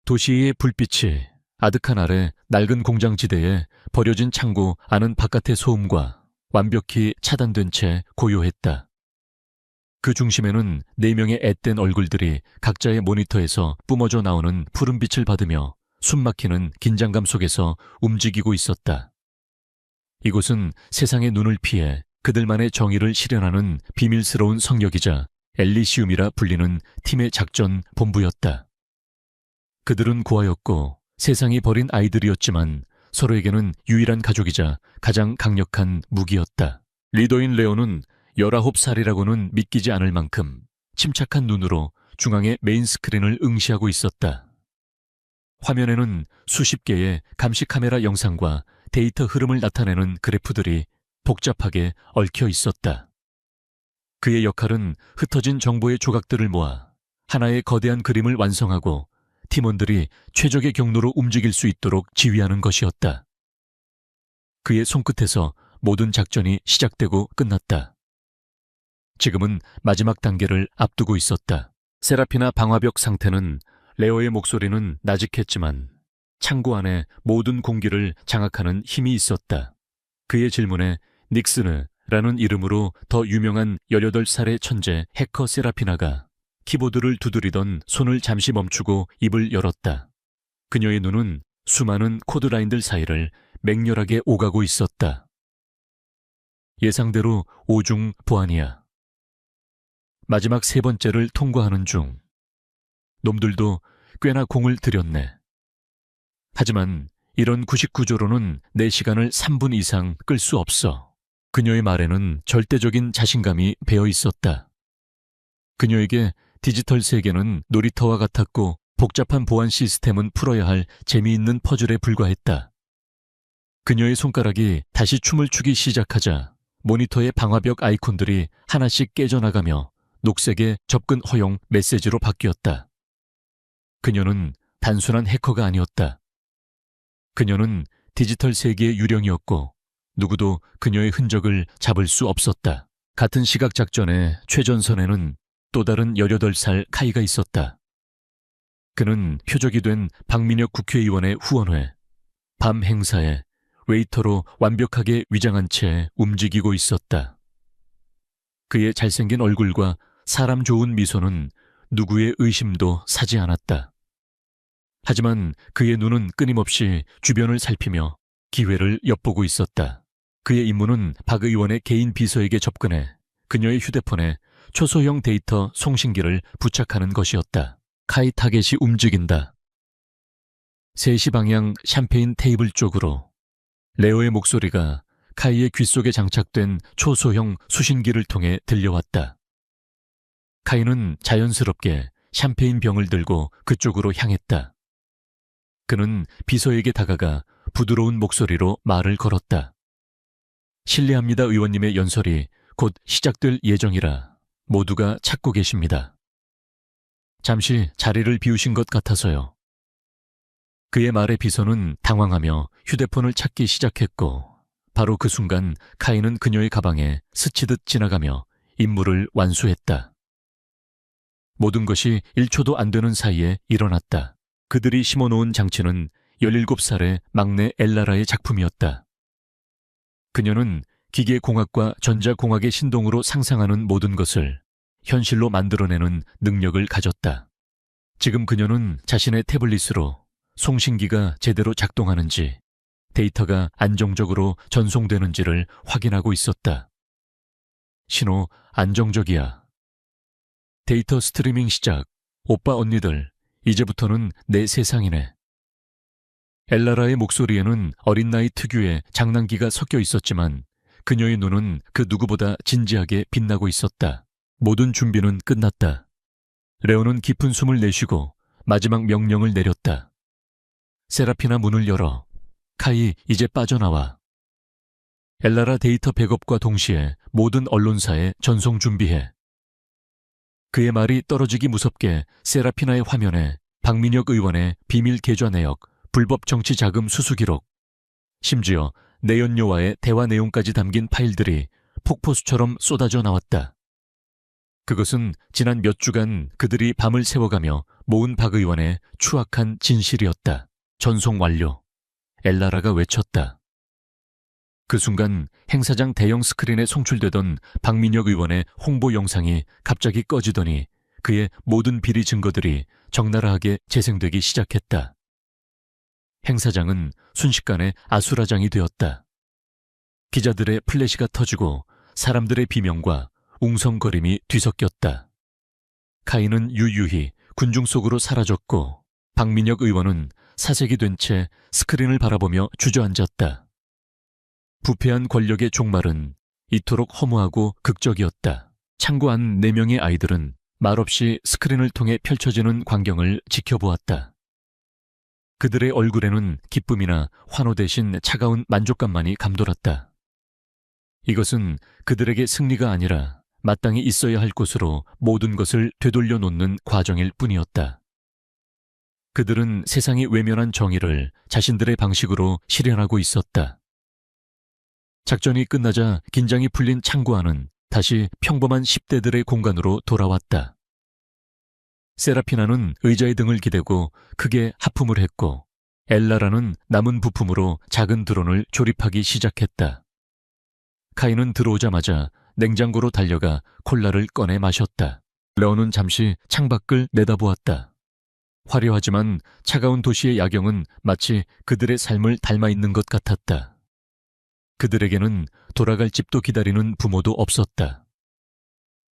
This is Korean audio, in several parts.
도시의 불빛이 아득한 아래 낡은 공장지대에 버려진 창고 아는 바깥의 소음과 완벽히 차단된 채 고요했다. 그 중심에는 4명의 앳된 얼굴들이 각자의 모니터에서 뿜어져 나오는 푸른빛을 받으며 숨막히는 긴장감 속에서 움직이고 있었다. 이곳은 세상의 눈을 피해 그들만의 정의를 실현하는 비밀스러운 성역이자 엘리시움이라 불리는 팀의 작전 본부였다. 그들은 고아였고 세상이 버린 아이들이었지만 서로에게는 유일한 가족이자 가장 강력한 무기였다. 리더인 레오는 19살이라고는 믿기지 않을 만큼 침착한 눈으로 중앙의 메인 스크린을 응시하고 있었다. 화면에는 수십 개의 감시 카메라 영상과 데이터 흐름을 나타내는 그래프들이 복잡하게 얽혀 있었다. 그의 역할은 흩어진 정보의 조각들을 모아 하나의 거대한 그림을 완성하고 팀원들이 최적의 경로로 움직일 수 있도록 지휘하는 것이었다. 그의 손끝에서 모든 작전이 시작되고 끝났다. 지금은 마지막 단계를 앞두고 있었다. 세라피나 방화벽 상태는 레오의 목소리는 나직했지만 창고 안에 모든 공기를 장악하는 힘이 있었다. 그의 질문에 닉스느라는 이름으로 더 유명한 18살의 천재 해커 세라피나가 키보드를 두드리던 손을 잠시 멈추고 입을 열었다. 그녀의 눈은 수많은 코드라인들 사이를 맹렬하게 오가고 있었다. 예상대로 오중 보안이야. 마지막 3번째를 통과하는 중. 놈들도 꽤나 공을 들였네. 하지만 이런 99조로는 내 시간을 3분 이상 끌 수 없어. 그녀의 말에는 절대적인 자신감이 배어 있었다. 그녀에게 디지털 세계는 놀이터와 같았고 복잡한 보안 시스템은 풀어야 할 재미있는 퍼즐에 불과했다. 그녀의 손가락이 다시 춤을 추기 시작하자 모니터의 방화벽 아이콘들이 하나씩 깨져나가며 녹색의 접근 허용 메시지로 바뀌었다. 그녀는 단순한 해커가 아니었다. 그녀는 디지털 세계의 유령이었고 누구도 그녀의 흔적을 잡을 수 없었다. 같은 시각 작전의 최전선에는 또 다른 18살 카이가 있었다. 그는 표적이 된 박민혁 국회의원의 후원회, 밤 행사에 웨이터로 완벽하게 위장한 채 움직이고 있었다. 그의 잘생긴 얼굴과 사람 좋은 미소는 누구의 의심도 사지 않았다. 하지만 그의 눈은 끊임없이 주변을 살피며 기회를 엿보고 있었다. 그의 임무는 박 의원의 개인 비서에게 접근해 그녀의 휴대폰에 초소형 데이터 송신기를 부착하는 것이었다. 카이 타겟이 움직인다. 3시 방향 샴페인 테이블 쪽으로. 레오의 목소리가 카이의 귀 속에 장착된 초소형 수신기를 통해 들려왔다. 카이는 자연스럽게 샴페인 병을 들고 그쪽으로 향했다. 그는 비서에게 다가가 부드러운 목소리로 말을 걸었다. 실례합니다, 의원님의 연설이 곧 시작될 예정이라 모두가 찾고 계십니다. 잠시 자리를 비우신 것 같아서요. 그의 말에 비서는 당황하며 휴대폰을 찾기 시작했고 바로 그 순간 카이는 그녀의 가방에 스치듯 지나가며 임무를 완수했다. 모든 것이 1초도 안 되는 사이에 일어났다. 그들이 심어놓은 장치는 17살의 막내 엘라라의 작품이었다. 그녀는 기계공학과 전자공학의 신동으로 상상하는 모든 것을 현실로 만들어내는 능력을 가졌다. 지금 그녀는 자신의 태블릿으로 송신기가 제대로 작동하는지, 데이터가 안정적으로 전송되는지를 확인하고 있었다. 신호 안정적이야. 데이터 스트리밍 시작. 오빠 언니들, 이제부터는 내 세상이네. 엘라라의 목소리에는 어린 나이 특유의 장난기가 섞여 있었지만 그녀의 눈은 그 누구보다 진지하게 빛나고 있었다. 모든 준비는 끝났다. 레오는 깊은 숨을 내쉬고 마지막 명령을 내렸다. 세라피나 문을 열어. 카이, 이제 빠져나와. 엘라라 데이터 백업과 동시에 모든 언론사에 전송 준비해. 그의 말이 떨어지기 무섭게 세라피나의 화면에 박민혁 의원의 비밀 계좌 내역, 불법 정치 자금 수수 기록, 심지어 내연녀와의 대화 내용까지 담긴 파일들이 폭포수처럼 쏟아져 나왔다. 그것은 지난 몇 주간 그들이 밤을 새워가며 모은 박 의원의 추악한 진실이었다. 전송 완료. 엘라라가 외쳤다. 그 순간 행사장 대형 스크린에 송출되던 박민혁 의원의 홍보 영상이 갑자기 꺼지더니 그의 모든 비리 증거들이 적나라하게 재생되기 시작했다. 행사장은 순식간에 아수라장이 되었다. 기자들의 플래시가 터지고 사람들의 비명과 웅성거림이 뒤섞였다. 카이는 유유히 군중 속으로 사라졌고 박민혁 의원은 사색이 된 채 스크린을 바라보며 주저앉았다. 부패한 권력의 종말은 이토록 허무하고 극적이었다. 창고 안 4명의 아이들은 말없이 스크린을 통해 펼쳐지는 광경을 지켜보았다. 그들의 얼굴에는 기쁨이나 환호 대신 차가운 만족감만이 감돌았다. 이것은 그들에게 승리가 아니라 마땅히 있어야 할 곳으로 모든 것을 되돌려 놓는 과정일 뿐이었다. 그들은 세상이 외면한 정의를 자신들의 방식으로 실현하고 있었다. 작전이 끝나자 긴장이 풀린 창고 안은 다시 평범한 10대들의 공간으로 돌아왔다. 세라피나는 의자에 등을 기대고 크게 하품을 했고 엘라라는 남은 부품으로 작은 드론을 조립하기 시작했다. 카이는 들어오자마자 냉장고로 달려가 콜라를 꺼내 마셨다. 레오는 잠시 창밖을 내다보았다. 화려하지만 차가운 도시의 야경은 마치 그들의 삶을 닮아 있는 것 같았다. 그들에게는 돌아갈 집도 기다리는 부모도 없었다.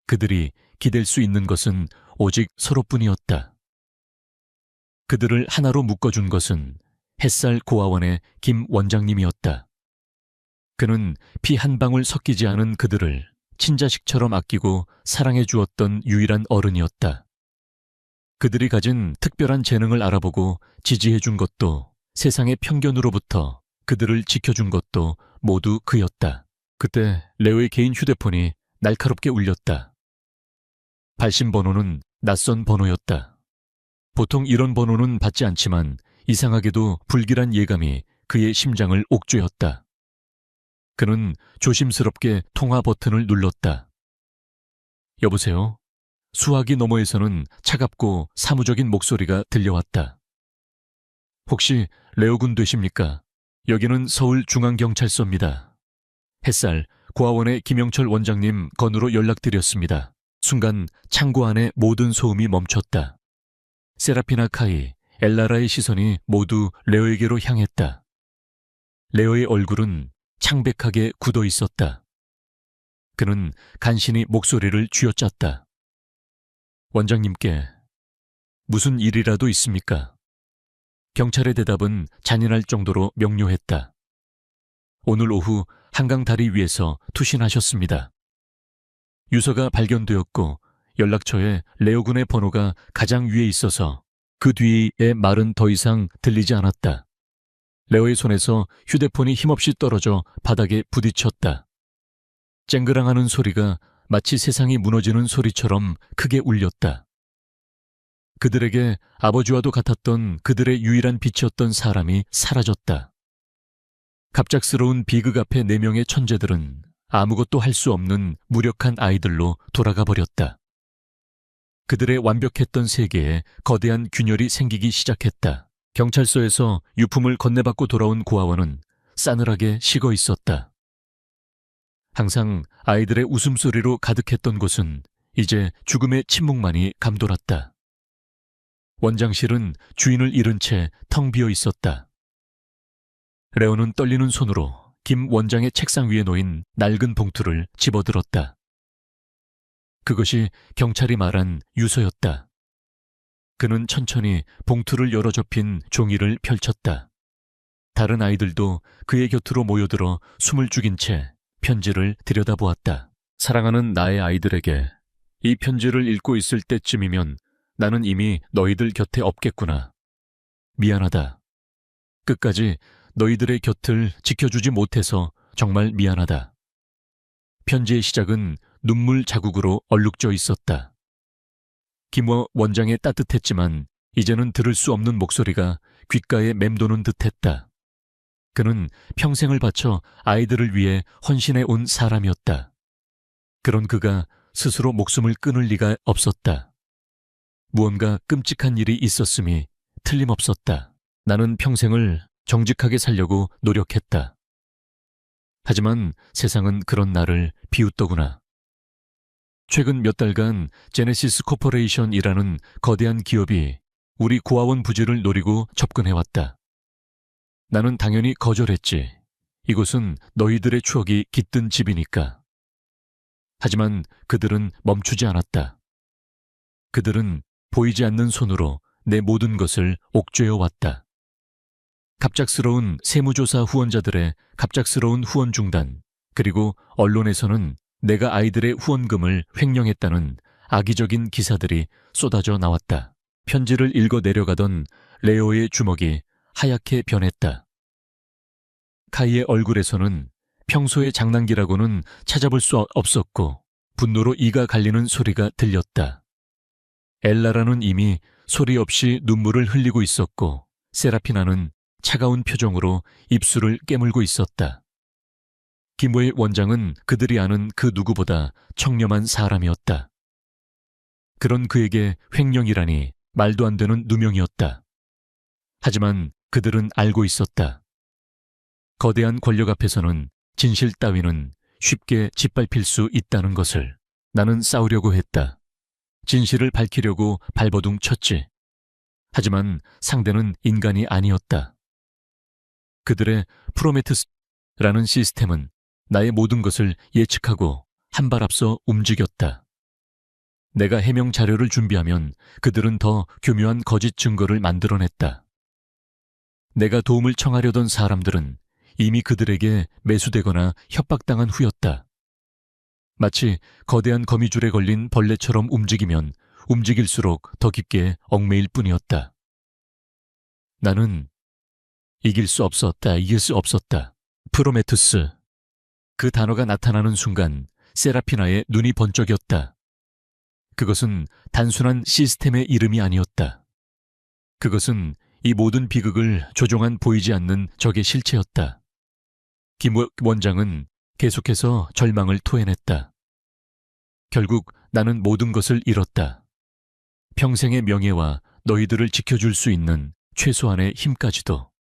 그들이 기댈 수 있는 것은 오직 서로뿐이었다. 그들을 하나로 묶어준 것은 햇살 고아원의 김 원장님이었다. 그는 피 한 방울 섞이지 않은 그들을 친자식처럼 아끼고 사랑해 주었던 유일한 어른이었다. 그들이 가진 특별한 재능을 알아보고 지지해 준 것도 세상의 편견으로부터 그들을 지켜준 것도 모두 그였다. 그때 레오의 개인 휴대폰이 날카롭게 울렸다. 발신 번호는 낯선 번호였다. 보통 이런 번호는 받지 않지만 이상하게도 불길한 예감이 그의 심장을 옥죄었다. 그는 조심스럽게 통화 버튼을 눌렀다. 여보세요? 수화기 너머에서는 차갑고 사무적인 목소리가 들려왔다. 혹시 레오군 되십니까? 여기는 서울중앙경찰서입니다. 햇살 고아원의 김영철 원장님 건으로 연락드렸습니다. 순간 창고 안의 모든 소음이 멈췄다. 세라피나 카이, 엘라라의 시선이 모두 레오에게로 향했다. 레오의 얼굴은 창백하게 굳어 있었다. 그는 간신히 목소리를 쥐어짰다. 원장님께 무슨 일이라도 있습니까? 경찰의 대답은 잔인할 정도로 명료했다. 오늘 오후 한강 다리 위에서 투신하셨습니다. 유서가 발견되었고 연락처에 레오군의 번호가 가장 위에 있어서 그 뒤의 말은 더 이상 들리지 않았다. 레오의 손에서 휴대폰이 힘없이 떨어져 바닥에 부딪혔다. 쨍그랑하는 소리가 마치 세상이 무너지는 소리처럼 크게 울렸다. 그들에게 아버지와도 같았던 그들의 유일한 빛이었던 사람이 사라졌다. 갑작스러운 비극 앞에 4명의 천재들은 아무것도 할 수 없는 무력한 아이들로 돌아가 버렸다. 그들의 완벽했던 세계에 거대한 균열이 생기기 시작했다. 경찰서에서 유품을 건네받고 돌아온 고아원은 싸늘하게 식어 있었다. 항상 아이들의 웃음소리로 가득했던 곳은 이제 죽음의 침묵만이 감돌았다. 원장실은 주인을 잃은 채 텅 비어 있었다. 레오는 떨리는 손으로 김 원장의 책상 위에 놓인 낡은 봉투를 집어들었다. 그것이 경찰이 말한 유서였다. 그는 천천히 봉투를 열어 접힌 종이를 펼쳤다. 다른 아이들도 그의 곁으로 모여들어 숨을 죽인 채 편지를 들여다보았다. 사랑하는 나의 아이들에게 이 편지를 읽고 있을 때쯤이면 나는 이미 너희들 곁에 없겠구나. 미안하다. 끝까지 너희들의 곁을 지켜주지 못해서 정말 미안하다. 편지의 시작은 눈물 자국으로 얼룩져 있었다. 김 원장의 따뜻했지만 이제는 들을 수 없는 목소리가 귓가에 맴도는 듯했다. 그는 평생을 바쳐 아이들을 위해 헌신해 온 사람이었다. 그런 그가 스스로 목숨을 끊을 리가 없었다. 무언가 끔찍한 일이 있었음이 틀림없었다. 나는 평생을 정직하게 살려고 노력했다. 하지만 세상은 그런 나를 비웃더구나. 최근 몇 달간 제네시스 코퍼레이션이라는 거대한 기업이 우리 고아원 부지를 노리고 접근해왔다. 나는 당연히 거절했지. 이곳은 너희들의 추억이 깃든 집이니까. 하지만 그들은 멈추지 않았다. 그들은 보이지 않는 손으로 내 모든 것을 옥죄어 왔다. 갑작스러운 세무조사 후원자들의 갑작스러운 후원 중단, 그리고 언론에서는 내가 아이들의 후원금을 횡령했다는 악의적인 기사들이 쏟아져 나왔다. 편지를 읽어 내려가던 레오의 주먹이 하얗게 변했다. 카이의 얼굴에서는 평소의 장난기라고는 찾아볼 수 없었고 분노로 이가 갈리는 소리가 들렸다. 엘라라는 이미 소리 없이 눈물을 흘리고 있었고 세라피나는 차가운 표정으로 입술을 깨물고 있었다. 김호의 원장은 그들이 아는 그 누구보다 청렴한 사람이었다. 그런 그에게 횡령이라니 말도 안 되는 누명이었다. 하지만 그들은 알고 있었다. 거대한 권력 앞에서는 진실 따위는 쉽게 짓밟힐 수 있다는 것을. 나는 싸우려고 했다. 진실을 밝히려고 발버둥 쳤지. 하지만 상대는 인간이 아니었다. 그들의 프로메테스라는 시스템은 나의 모든 것을 예측하고 한 발 앞서 움직였다. 내가 해명 자료를 준비하면 그들은 더 교묘한 거짓 증거를 만들어냈다. 내가 도움을 청하려던 사람들은 이미 그들에게 매수되거나 협박당한 후였다. 마치 거대한 거미줄에 걸린 벌레처럼 움직이면 움직일수록 더 깊게 얽매일 뿐이었다. 나는 이길 수 없었다. 프로메테스. 그 단어가 나타나는 순간 세라피나의 눈이 번쩍였다. 그것은 단순한 시스템의 이름이 아니었다. 그것은 이 모든 비극을 조종한 보이지 않는 적의 실체였다. 김 원장은 계속해서 절망을 토해냈다. 결국 나는 모든 것을 잃었다. 평생의 명예와 너희들을 지켜줄 수 있는 최소한의 힘까지도.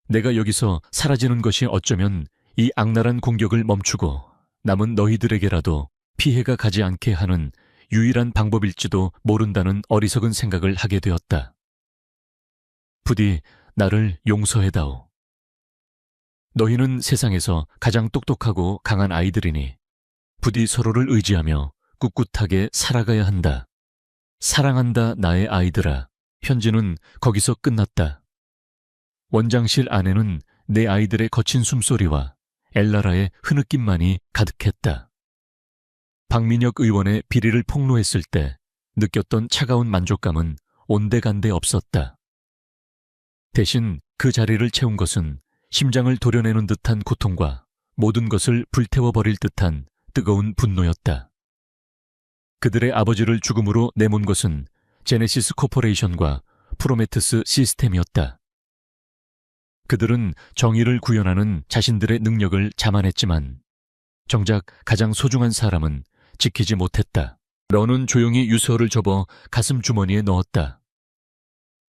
내가 여기서 사라지는 것이 어쩌면 이 악랄한 공격을 멈추고 남은 너희들에게라도 피해가 가지 않게 하는 유일한 방법일지도 모른다는 어리석은 생각을 하게 되었다. 부디 나를 용서해다오. 너희는 세상에서 가장 똑똑하고 강한 아이들이니 부디 서로를 의지하며 꿋꿋하게 살아가야 한다. 사랑한다, 나의 아이들아. 편지는 거기서 끝났다. 원장실 안에는 내 아이들의 거친 숨소리와 엘라라의 흐느낌만이 가득했다. 박민혁 의원의 비리를 폭로했을 때 느꼈던 차가운 만족감은 온데간데 없었다. 대신 그 자리를 채운 것은 심장을 도려내는 듯한 고통과 모든 것을 불태워버릴 듯한 뜨거운 분노였다. 그들의 아버지를 죽음으로 내몬 것은 제네시스 코퍼레이션과 프로메테스 시스템이었다. 그들은 정의를 구현하는 자신들의 능력을 자만했지만 정작 가장 소중한 사람은 지키지 못했다. 런은 조용히 유서를 접어 가슴 주머니에 넣었다.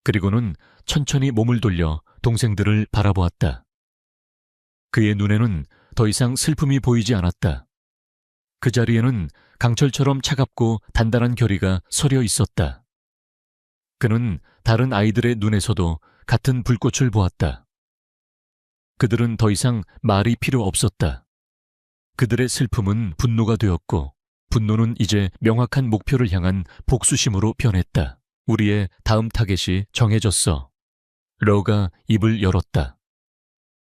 그리고는 천천히 몸을 돌려 동생들을 바라보았다. 그의 눈에는 더 이상 슬픔이 보이지 않았다. 그 자리에는 강철처럼 차갑고 단단한 결의가 서려 있었다. 그는 다른 아이들의 눈에서도 같은 불꽃을 보았다. 그들은 더 이상 말이 필요 없었다. 그들의 슬픔은 분노가 되었고 분노는 이제 명확한 목표를 향한 복수심으로 변했다. 우리의 다음 타겟이 정해졌어. 러가 입을 열었다.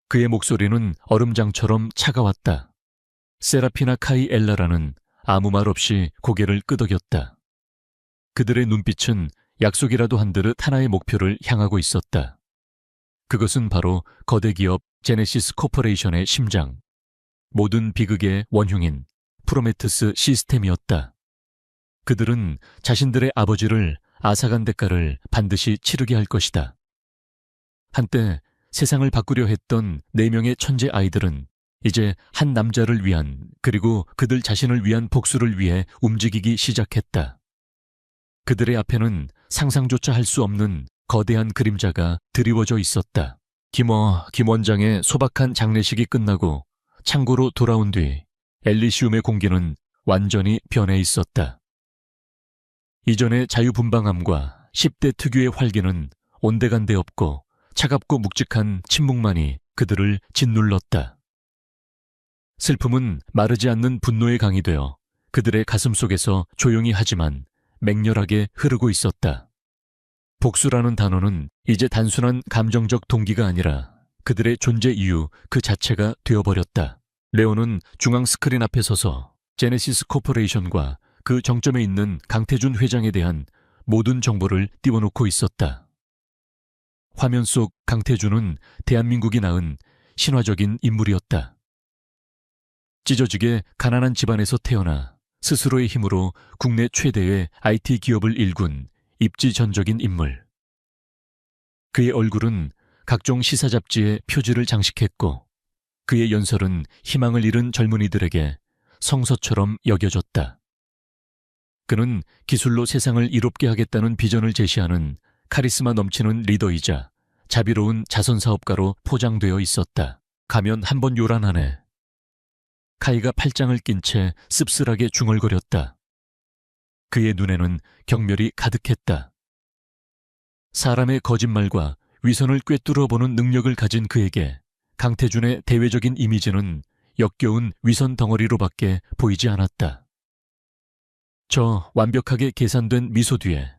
그의 목소리는 얼음장처럼 차가웠다. 세라피나 카이 엘라라는 아무 말 없이 고개를 끄덕였다. 그들의 눈빛은 약속이라도 한 듯 하나의 목표를 향하고 있었다. 그것은 바로 거대 기업 제네시스 코퍼레이션의 심장, 모든 비극의 원흉인 프로메테스 시스템이었다. 그들은 자신들의 아버지를 앗아간 대가를 반드시 치르게 할 것이다. 한때 세상을 바꾸려 했던 4명의 천재 아이들은 이제 한 남자를 위한, 그리고 그들 자신을 위한 복수를 위해 움직이기 시작했다. 그들의 앞에는 상상조차 할 수 없는 거대한 그림자가 드리워져 있었다. 김 원장의 소박한 장례식이 끝나고 창고로 돌아온 뒤 엘리시움의 공기는 완전히 변해 있었다. 이전의 자유분방함과 10대 특유의 활기는 온데간데 없고 차갑고 묵직한 침묵만이 그들을 짓눌렀다. 슬픔은 마르지 않는 분노에 강이 되어 그들의 가슴 속에서 조용히 하지만 맹렬하게 흐르고 있었다. 복수라는 단어는 이제 단순한 감정적 동기가 아니라 그들의 존재 이유 그 자체가 되어버렸다. 레오는 중앙 스크린 앞에 서서 제네시스 코퍼레이션과 그 정점에 있는 강태준 회장에 대한 모든 정보를 띄워놓고 있었다. 화면 속 강태준은 대한민국이 낳은 신화적인 인물이었다. 찢어지게 가난한 집안에서 태어나 스스로의 힘으로 국내 최대의 IT 기업을 일군 입지전적인 인물. 그의 얼굴은 각종 시사 잡지에 표지를 장식했고 그의 연설은 희망을 잃은 젊은이들에게 성서처럼 여겨졌다. 그는 기술로 세상을 이롭게 하겠다는 비전을 제시하는 카리스마 넘치는 리더이자 자비로운 자선사업가로 포장되어 있었다. 가면 한 번 요란하네. 카이가 팔짱을 낀 채 씁쓸하게 중얼거렸다. 그의 눈에는 경멸이 가득했다. 사람의 거짓말과 위선을 꿰뚫어 보는 능력을 가진 그에게 강태준의 대외적인 이미지는 역겨운 위선 덩어리로밖에 보이지 않았다. 저 완벽하게 계산된 미소 뒤에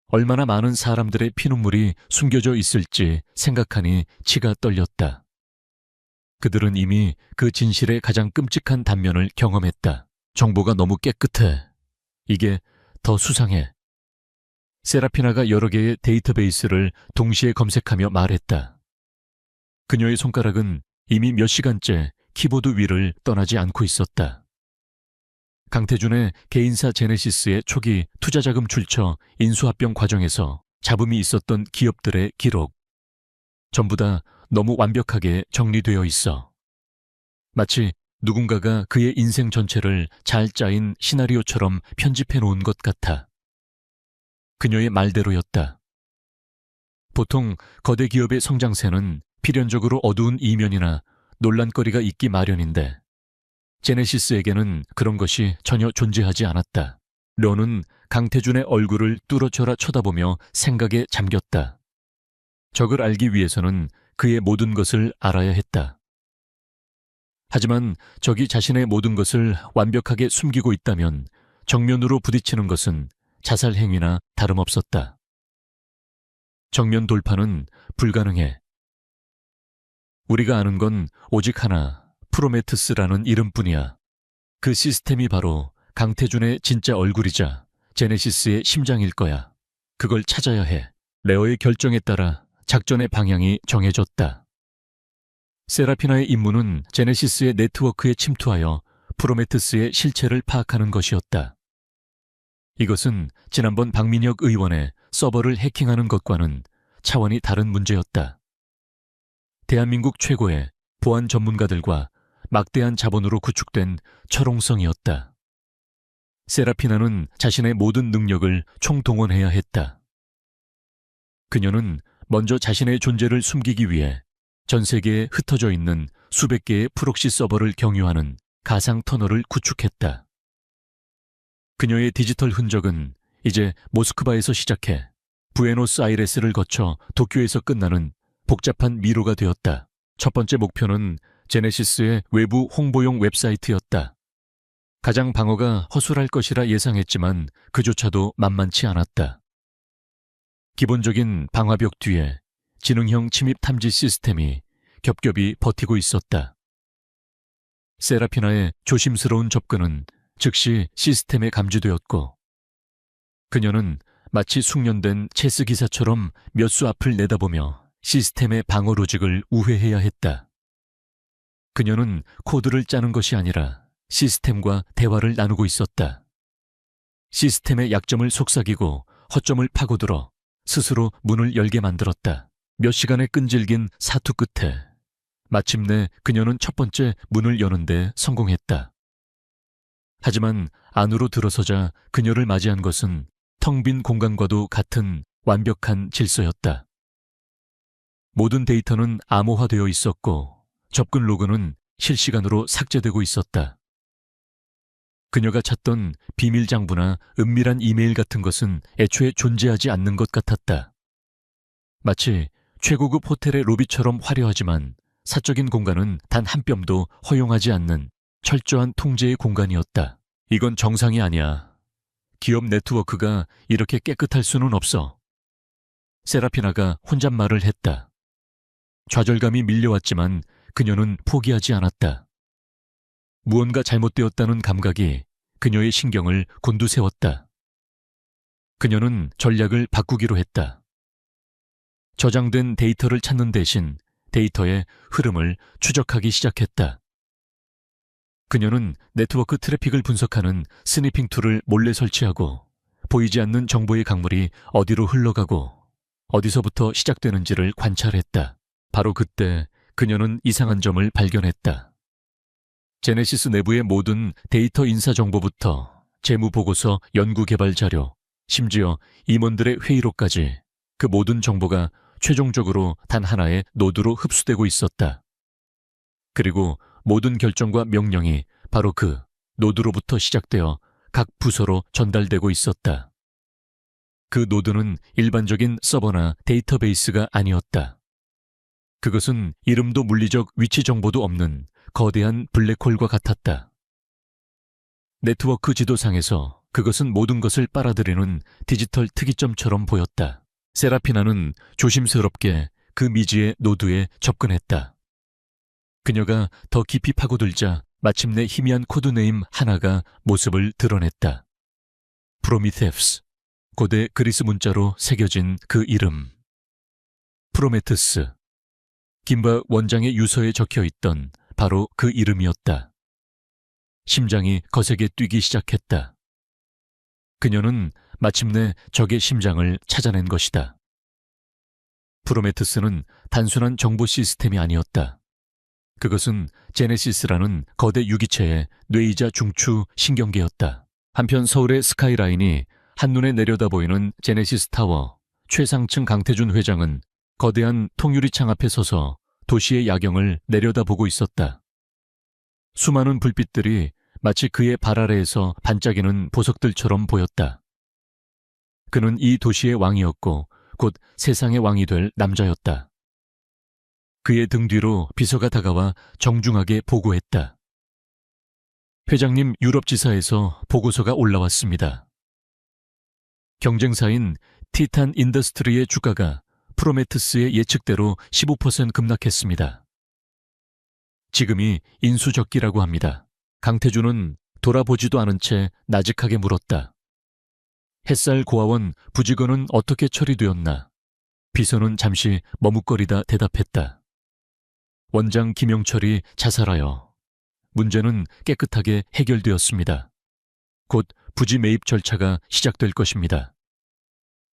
얼마나 많은 사람들의 피눈물이 숨겨져 있을지 생각하니 치가 떨렸다. 그들은 이미 그 진실의 가장 끔찍한 단면을 경험했다. 정보가 너무 깨끗해. 이게 더 수상해. 세라피나가 여러 개의 데이터베이스를 동시에 검색하며 말했다. 그녀의 손가락은 이미 몇 시간째 키보드 위를 떠나지 않고 있었다. 강태준의 개인사 제네시스의 초기 투자자금 출처 인수합병 과정에서 잡음이 있었던 기업들의 기록. 전부 다 너무 완벽하게 정리되어 있어. 마치 누군가가 그의 인생 전체를 잘 짜인 시나리오처럼 편집해 놓은 것 같아. 그녀의 말대로였다. 보통 거대 기업의 성장세는 필연적으로 어두운 이면이나 논란거리가 있기 마련인데 제네시스에게는 그런 것이 전혀 존재하지 않았다. 려는 강태준의 얼굴을 뚫어져라 쳐다보며 생각에 잠겼다. 적을 알기 위해서는 그의 모든 것을 알아야 했다. 하지만 적이 자신의 모든 것을 완벽하게 숨기고 있다면 정면으로 부딪히는 것은 자살 행위나 다름없었다. 정면 돌파는 불가능해. 우리가 아는 건 오직 하나, 프로메테스라는 이름뿐이야. 그 시스템이 바로 강태준의 진짜 얼굴이자 제네시스의 심장일 거야. 그걸 찾아야 해. 레어의 결정에 따라 작전의 방향이 정해졌다. 세라피나의 임무는 제네시스의 네트워크에 침투하여 프로메테스의 실체를 파악하는 것이었다. 이것은 지난번 박민혁 의원의 서버를 해킹하는 것과는 차원이 다른 문제였다. 대한민국 최고의 보안 전문가들과 막대한 자본으로 구축된 철옹성이었다. 세라피나는 자신의 모든 능력을 총동원해야 했다. 그녀는 먼저 자신의 존재를 숨기기 위해 전 세계에 흩어져 있는 수백 개의 프록시 서버를 경유하는 가상 터널을 구축했다. 그녀의 디지털 흔적은 이제 모스크바에서 시작해 부에노스아이레스를 거쳐 도쿄에서 끝나는 복잡한 미로가 되었다. 첫 번째 목표는 제네시스의 외부 홍보용 웹사이트였다. 가장 방어가 허술할 것이라 예상했지만 그조차도 만만치 않았다. 기본적인 방화벽 뒤에 지능형 침입 탐지 시스템이 겹겹이 버티고 있었다. 세라피나의 조심스러운 접근은 즉시 시스템에 감지되었고 그녀는 마치 숙련된 체스 기사처럼 몇 수 앞을 내다보며 시스템의 방어 로직을 우회해야 했다. 그녀는 코드를 짜는 것이 아니라 시스템과 대화를 나누고 있었다. 시스템의 약점을 속삭이고 허점을 파고들어 스스로 문을 열게 만들었다. 몇 시간의 끈질긴 사투 끝에 마침내 그녀는 첫 번째 문을 여는데 성공했다. 하지만 안으로 들어서자 그녀를 맞이한 것은 텅 빈 공간과도 같은 완벽한 질서였다. 모든 데이터는 암호화되어 있었고 접근 로그는 실시간으로 삭제되고 있었다. 그녀가 찾던 비밀 장부나 은밀한 이메일 같은 것은 애초에 존재하지 않는 것 같았다. 마치 최고급 호텔의 로비처럼 화려하지만 사적인 공간은 단 한 뼘도 허용하지 않는 철저한 통제의 공간이었다. 이건 정상이 아니야. 기업 네트워크가 이렇게 깨끗할 수는 없어. 세라피나가 혼잣말을 했다. 좌절감이 밀려왔지만 그녀는 포기하지 않았다. 무언가 잘못되었다는 감각이 그녀의 신경을 곤두세웠다. 그녀는 전략을 바꾸기로 했다. 저장된 데이터를 찾는 대신 데이터의 흐름을 추적하기 시작했다. 그녀는 네트워크 트래픽을 분석하는 스니핑 툴을 몰래 설치하고 보이지 않는 정보의 강물이 어디로 흘러가고 어디서부터 시작되는지를 관찰했다. 바로 그때 그녀는 이상한 점을 발견했다. 제네시스 내부의 모든 데이터 인사 정보부터 재무보고서, 연구개발 자료, 심지어 임원들의 회의록까지 그 모든 정보가 최종적으로 단 하나의 노드로 흡수되고 있었다. 그리고 모든 결정과 명령이 바로 그 노드로부터 시작되어 각 부서로 전달되고 있었다. 그 노드는 일반적인 서버나 데이터베이스가 아니었다. 그것은 이름도 물리적 위치 정보도 없는 거대한 블랙홀과 같았다. 네트워크 지도상에서 그것은 모든 것을 빨아들이는 디지털 특이점처럼 보였다. 세라피나는 조심스럽게 그 미지의 노드에 접근했다. 그녀가 더 깊이 파고들자 마침내 희미한 코드네임 하나가 모습을 드러냈다. 프로미테우스, 고대 그리스 문자로 새겨진 그 이름. 프로메테스, 김바 원장의 유서에 적혀있던 바로 그 이름이었다. 심장이 거세게 뛰기 시작했다. 그녀는 마침내 적의 심장을 찾아낸 것이다. 프로메테스는 단순한 정보 시스템이 아니었다. 그것은 제네시스라는 거대 유기체의 뇌이자 중추 신경계였다. 한편 서울의 스카이라인이 한눈에 내려다 보이는 제네시스 타워, 최상층 강태준 회장은 거대한 통유리창 앞에 서서 도시의 야경을 내려다보고 있었다. 수많은 불빛들이 마치 그의 발 아래에서 반짝이는 보석들처럼 보였다. 그는 이 도시의 왕이었고 곧 세상의 왕이 될 남자였다. 그의 등 뒤로 비서가 다가와 정중하게 보고했다. 회장님, 유럽지사에서 보고서가 올라왔습니다. 경쟁사인 티탄 인더스트리의 주가가 프로메테스의 예측대로 15% 급락했습니다. 지금이 인수적기라고 합니다. 강태준은 돌아보지도 않은 채 나직하게 물었다. 햇살 고아원 부직원은 어떻게 처리되었나? 비서는 잠시 머뭇거리다 대답했다. 원장 김영철이 자살하여 문제는 깨끗하게 해결되었습니다. 곧 부지 매입 절차가 시작될 것입니다.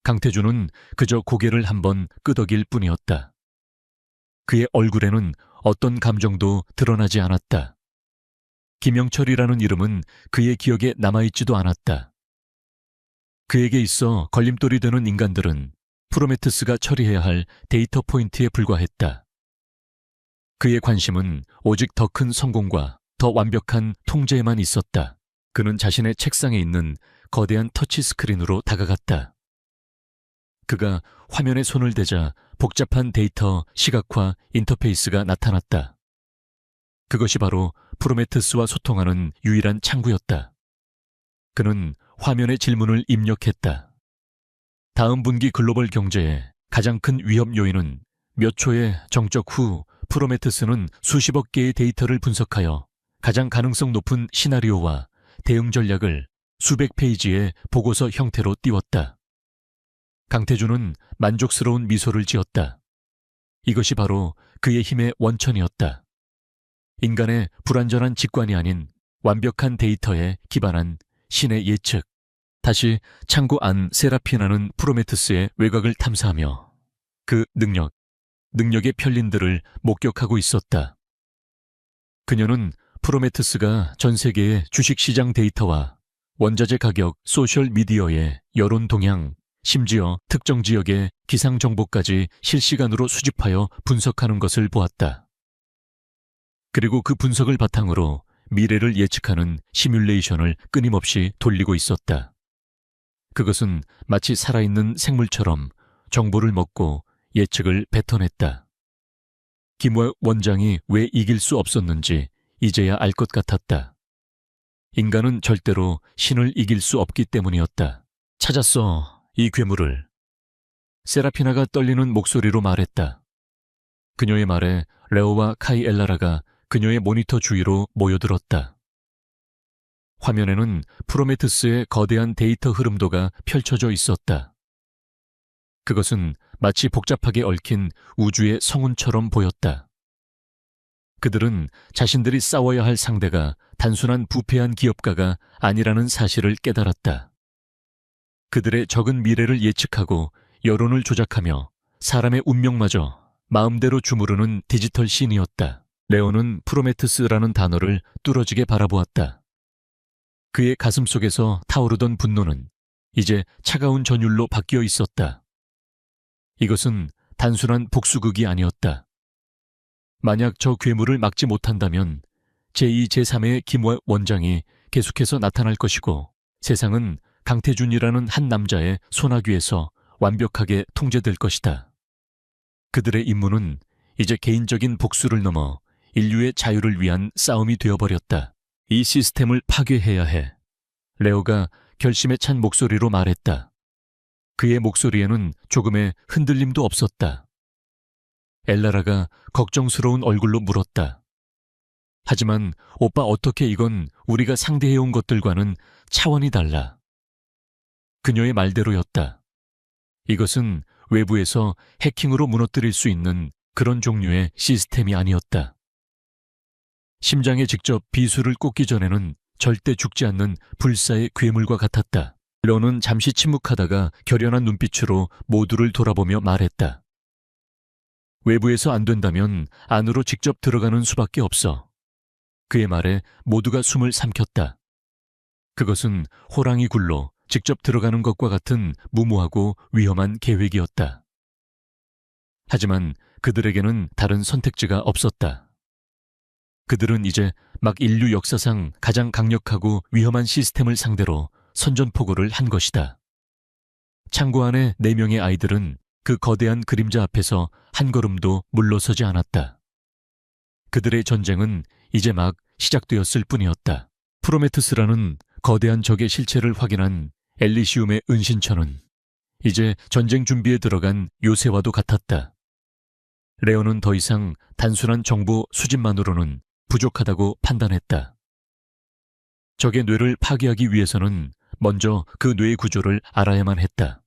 강태준은 그저 고개를 한번 끄덕일 뿐이었다. 그의 얼굴에는 어떤 감정도 드러나지 않았다. 김영철이라는 이름은 그의 기억에 남아있지도 않았다. 그에게 있어 걸림돌이 되는 인간들은 프로메테스가 처리해야 할 데이터 포인트에 불과했다. 그의 관심은 오직 더 큰 성공과 더 완벽한 통제에만 있었다. 그는 자신의 책상에 있는 거대한 터치 스크린으로 다가갔다. 그가 화면에 손을 대자 복잡한 데이터 시각화 인터페이스가 나타났다. 그것이 바로 프로메테스와 소통하는 유일한 창구였다. 그는 화면에 질문을 입력했다. 다음 분기 글로벌 경제의 가장 큰 위협 요인은 몇 초의 정적 후 프로메테스는 수십억 개의 데이터를 분석하여 가장 가능성 높은 시나리오와 대응 전략을 수백 페이지의 보고서 형태로 띄웠다. 강태준은 만족스러운 미소를 지었다. 이것이 바로 그의 힘의 원천이었다. 인간의 불완전한 직관이 아닌 완벽한 데이터에 기반한 신의 예측. 다시 창고 안 세라피나는 프로메테스의 외곽을 탐사하며 그 능력, 능력의 편린들을 목격하고 있었다. 그녀는 프로메테스가 전 세계의 주식시장 데이터와 원자재 가격, 소셜미디어의 여론 동향, 심지어 특정 지역의 기상 정보까지 실시간으로 수집하여 분석하는 것을 보았다. 그리고 그 분석을 바탕으로 미래를 예측하는 시뮬레이션을 끊임없이 돌리고 있었다. 그것은 마치 살아있는 생물처럼 정보를 먹고 예측을 뱉어냈다. 김 원장이 왜 이길 수 없었는지 이제야 알 것 같았다. 인간은 절대로 신을 이길 수 없기 때문이었다. 찾았어, 이 괴물을. 세라피나가 떨리는 목소리로 말했다. 그녀의 말에 레오와 카이엘라라가 그녀의 모니터 주위로 모여들었다. 화면에는 프로메테스의 거대한 데이터 흐름도가 펼쳐져 있었다. 그것은 마치 복잡하게 얽힌 우주의 성운처럼 보였다. 그들은 자신들이 싸워야 할 상대가 단순한 부패한 기업가가 아니라는 사실을 깨달았다. 그들의 적은 미래를 예측하고 여론을 조작하며 사람의 운명마저 마음대로 주무르는 디지털 신이었다. 레오는 프로메테스라는 단어를 뚫어지게 바라보았다. 그의 가슴 속에서 타오르던 분노는 이제 차가운 전율로 바뀌어 있었다. 이것은 단순한 복수극이 아니었다. 만약 저 괴물을 막지 못한다면 제2, 제3의 김 원장이 계속해서 나타날 것이고 세상은 강태준이라는 한 남자의 소나귀에서 완벽하게 통제될 것이다. 그들의 임무는 이제 개인적인 복수를 넘어 인류의 자유를 위한 싸움이 되어버렸다. 이 시스템을 파괴해야 해. 레오가 결심에 찬 목소리로 말했다. 그의 목소리에는 조금의 흔들림도 없었다. 엘라라가 걱정스러운 얼굴로 물었다. 하지만 오빠, 어떻게 이건 우리가 상대해온 것들과는 차원이 달라. 그녀의 말대로였다. 이것은 외부에서 해킹으로 무너뜨릴 수 있는 그런 종류의 시스템이 아니었다. 심장에 직접 비수를 꽂기 전에는 절대 죽지 않는 불사의 괴물과 같았다. 레오는 잠시 침묵하다가 결연한 눈빛으로 모두를 돌아보며 말했다. 외부에서 안 된다면 안으로 직접 들어가는 수밖에 없어. 그의 말에 모두가 숨을 삼켰다. 그것은 호랑이 굴로 직접 들어가는 것과 같은 무모하고 위험한 계획이었다. 하지만 그들에게는 다른 선택지가 없었다. 그들은 이제 막 인류 역사상 가장 강력하고 위험한 시스템을 상대로 선전포고를 한 것이다. 창고 안의 4명의 아이들은 그 거대한 그림자 앞에서 한 걸음도 물러서지 않았다. 그들의 전쟁은 이제 막 시작되었을 뿐이었다. 프로메테스라는 거대한 적의 실체를 확인한 엘리시움의 은신처는 이제 전쟁 준비에 들어간 요새와도 같았다. 레오는 더 이상 단순한 정보 수집만으로는 부족하다고 판단했다. 적의 뇌를 파괴하기 위해서는 먼저 그 뇌의 구조를 알아야만 했다.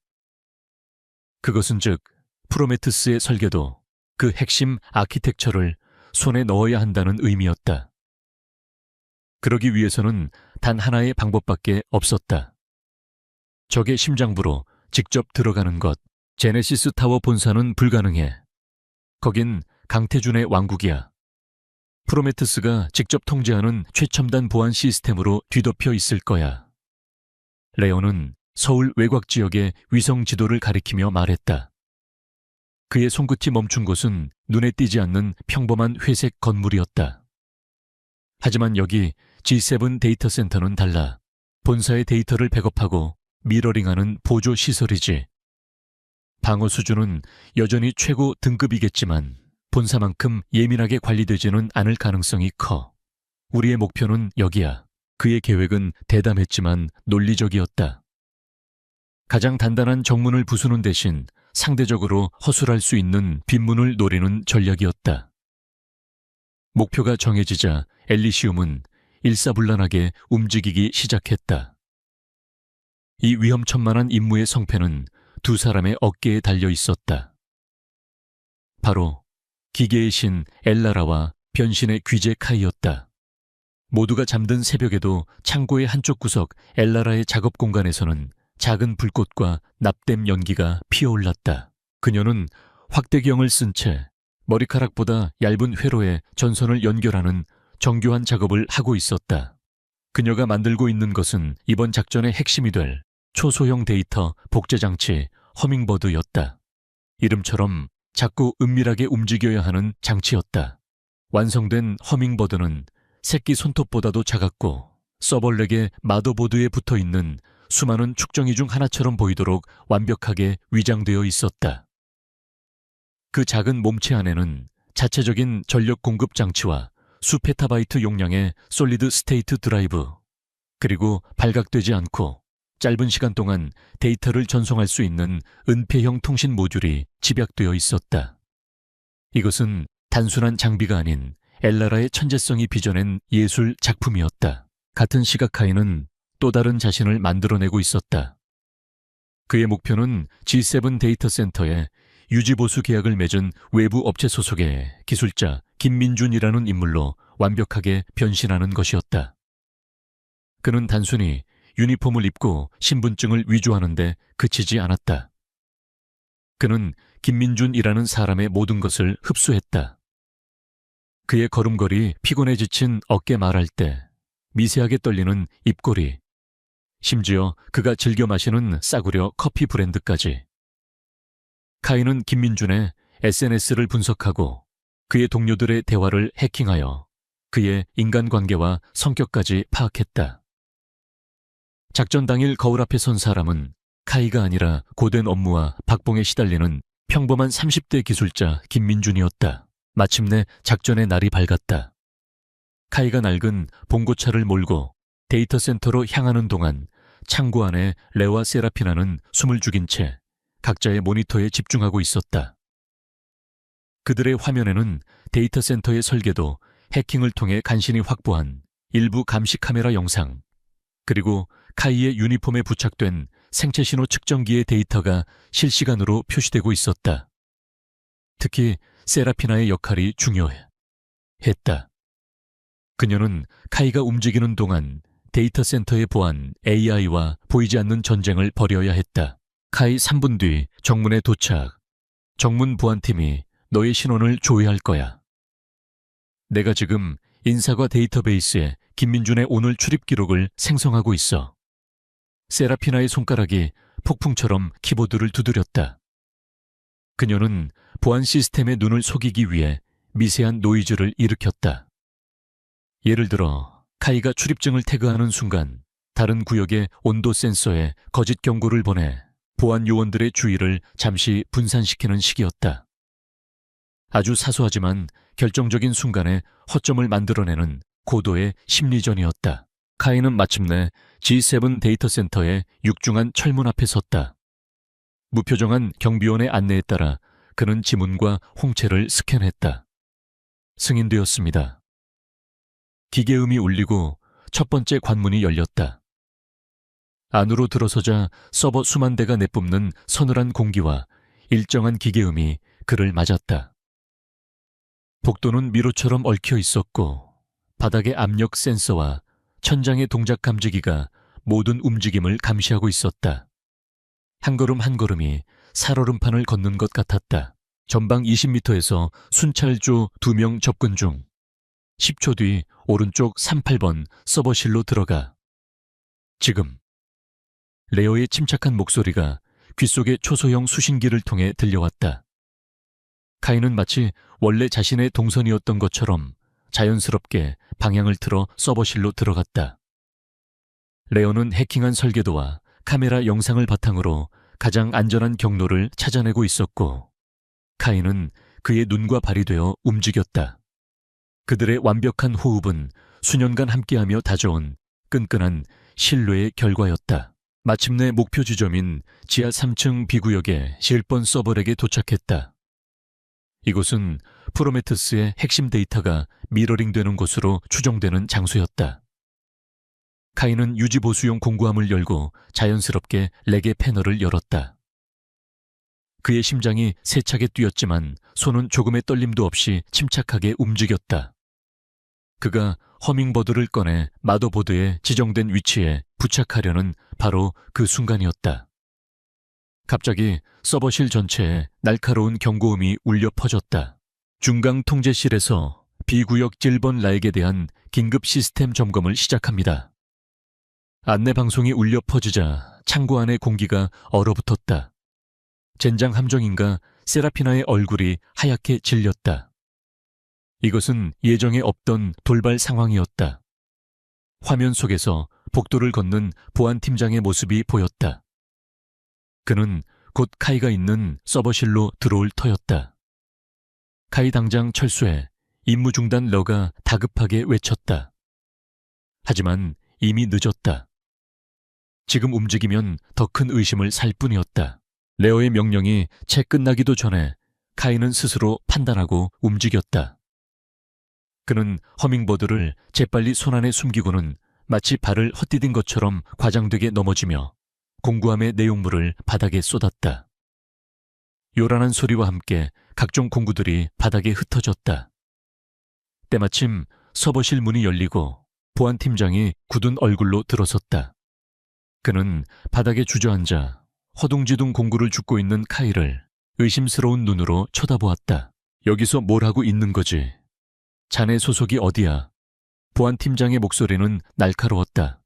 그것은 즉 프로메테스의 설계도, 그 핵심 아키텍처를 손에 넣어야 한다는 의미였다. 그러기 위해서는 단 하나의 방법밖에 없었다. 적의 심장부로 직접 들어가는 것. 제네시스 타워 본사는 불가능해. 거긴 강태준의 왕국이야. 프로메테스가 직접 통제하는 최첨단 보안 시스템으로 뒤덮여 있을 거야. 레오는 서울 외곽 지역의 위성 지도를 가리키며 말했다. 그의 손끝이 멈춘 곳은 눈에 띄지 않는 평범한 회색 건물이었다. 하지만 여기 G7 데이터 센터는 달라. 본사의 데이터를 백업하고 미러링하는 보조 시설이지. 방어 수준은 여전히 최고 등급이겠지만 본사만큼 예민하게 관리되지는 않을 가능성이 커. 우리의 목표는 여기야. 그의 계획은 대담했지만 논리적이었다. 가장 단단한 정문을 부수는 대신 상대적으로 허술할 수 있는 빈문을 노리는 전략이었다. 목표가 정해지자 엘리시움은 일사불란하게 움직이기 시작했다. 이 위험천만한 임무의 성패는 두 사람의 어깨에 달려 있었다. 바로 기계의 신 엘라라와 변신의 귀재 카이였다. 모두가 잠든 새벽에도 창고의 한쪽 구석 엘라라의 작업 공간에서는 작은 불꽃과 납땜 연기가 피어올랐다. 그녀는 확대경을 쓴 채 머리카락보다 얇은 회로에 전선을 연결하는 정교한 작업을 하고 있었다. 그녀가 만들고 있는 것은 이번 작전의 핵심이 될 초소형 데이터 복제장치 허밍버드였다. 이름처럼 작고 은밀하게 움직여야 하는 장치였다. 완성된 허밍버드는 새끼 손톱보다도 작았고 서벌렉의 마더보드에 붙어있는 수많은 축정이 중 하나처럼 보이도록 완벽하게 위장되어 있었다. 그 작은 몸체 안에는 자체적인 전력 공급 장치와 수페타바이트 용량의 솔리드 스테이트 드라이브, 그리고 발각되지 않고 짧은 시간 동안 데이터를 전송할 수 있는 은폐형 통신 모듈이 집약되어 있었다. 이것은 단순한 장비가 아닌 엘라라의 천재성이 빚어낸 예술 작품이었다. 같은 시각 카이는 또 다른 자신을 만들어내고 있었다. 그의 목표는 G7 데이터 센터에 유지보수 계약을 맺은 외부 업체 소속의 기술자 김민준이라는 인물로 완벽하게 변신하는 것이었다. 그는 단순히 유니폼을 입고 신분증을 위조하는 데 그치지 않았다. 그는 김민준이라는 사람의 모든 것을 흡수했다. 그의 걸음걸이, 피곤해 지친 어깨 말할 때, 미세하게 떨리는 입꼬리, 심지어 그가 즐겨 마시는 싸구려 커피 브랜드까지. 카이는 김민준의 SNS를 분석하고 그의 동료들의 대화를 해킹하여 그의 인간관계와 성격까지 파악했다. 작전 당일 거울 앞에 선 사람은 카이가 아니라 고된 업무와 박봉에 시달리는 평범한 30대 기술자 김민준이었다. 마침내 작전의 날이 밝았다. 카이가 낡은 봉고차를 몰고 데이터 센터로 향하는 동안 창고 안에 레와 세라피나는 숨을 죽인 채 각자의 모니터에 집중하고 있었다. 그들의 화면에는 데이터 센터의 설계도, 해킹을 통해 간신히 확보한 일부 감시 카메라 영상, 그리고 카이의 유니폼에 부착된 생체 신호 측정기의 데이터가 실시간으로 표시되고 있었다. 특히 세라피나의 역할이 중요했다. 그녀는 카이가 움직이는 동안 데이터 센터의 보안, AI와 보이지 않는 전쟁을 벌여야 했다. 카이 3분 뒤 정문에 도착. 정문 보안팀이 너의 신원을 조회할 거야. 내가 지금 인사과 데이터베이스에 김민준의 오늘 출입 기록을 생성하고 있어. 세라피나의 손가락이 폭풍처럼 키보드를 두드렸다. 그녀는 보안 시스템의 눈을 속이기 위해 미세한 노이즈를 일으켰다. 예를 들어 카이가 출입증을 태그하는 순간 다른 구역의 온도 센서에 거짓 경고를 보내 보안 요원들의 주의를 잠시 분산시키는 식이었다. 아주 사소하지만 결정적인 순간에 허점을 만들어내는 고도의 심리전이었다. 카이는 마침내 G7 데이터 센터의 육중한 철문 앞에 섰다. 무표정한 경비원의 안내에 따라 그는 지문과 홍채를 스캔했다. 승인되었습니다. 기계음이 울리고 첫 번째 관문이 열렸다. 안으로 들어서자 서버 수만 대가 내뿜는 서늘한 공기와 일정한 기계음이 그를 맞았다. 복도는 미로처럼 얽혀 있었고 바닥의 압력 센서와 천장의 동작 감지기가 모든 움직임을 감시하고 있었다. 한 걸음 한 걸음이 살얼음판을 걷는 것 같았다. 전방 20m에서 순찰조 2명 접근 중. 10초 뒤 오른쪽 38번 서버실로 들어가. 지금. 레어의 침착한 목소리가 귓속의 초소형 수신기를 통해 들려왔다. 카이는 마치 원래 자신의 동선이었던 것처럼 자연스럽게 방향을 틀어 서버실로 들어갔다. 레어는 해킹한 설계도와 카메라 영상을 바탕으로 가장 안전한 경로를 찾아내고 있었고 카이는 그의 눈과 발이 되어 움직였다. 그들의 완벽한 호흡은 수년간 함께하며 다져온 끈끈한 신뢰의 결과였다. 마침내 목표 지점인 지하 3층 B구역의 실번 서버렉에 도착했다. 이곳은 프로메테스의 핵심 데이터가 미러링되는 곳으로 추정되는 장소였다. 카이는 유지보수용 공구함을 열고 자연스럽게 렉의 패널을 열었다. 그의 심장이 세차게 뛰었지만 손은 조금의 떨림도 없이 침착하게 움직였다. 그가 허밍버드를 꺼내 마더보드에 지정된 위치에 부착하려는 바로 그 순간이었다. 갑자기 서버실 전체에 날카로운 경고음이 울려 퍼졌다. 중강 통제실에서 비구역 1번 라액에 대한 긴급 시스템 점검을 시작합니다. 안내 방송이 울려 퍼지자 창고 안의 공기가 얼어붙었다. 젠장 함정인가 세라피나의 얼굴이 하얗게 질렸다. 이것은 예정에 없던 돌발 상황이었다. 화면 속에서 복도를 걷는 보안팀장의 모습이 보였다. 그는 곧 카이가 있는 서버실로 들어올 터였다. 카이 당장 철수해. 임무 중단 러가 다급하게 외쳤다. 하지만 이미 늦었다. 지금 움직이면 더 큰 의심을 살 뿐이었다. 레어의 명령이 채 끝나기도 전에 카이는 스스로 판단하고 움직였다. 그는 허밍버드를 재빨리 손안에 숨기고는 마치 발을 헛디딘 것처럼 과장되게 넘어지며 공구함의 내용물을 바닥에 쏟았다. 요란한 소리와 함께 각종 공구들이 바닥에 흩어졌다. 때마침 서버실 문이 열리고 보안팀장이 굳은 얼굴로 들어섰다. 그는 바닥에 주저앉아 허둥지둥 공구를 줍고 있는 카이를 의심스러운 눈으로 쳐다보았다. 여기서 뭘 하고 있는 거지? 자네 소속이 어디야? 보안팀장의 목소리는 날카로웠다.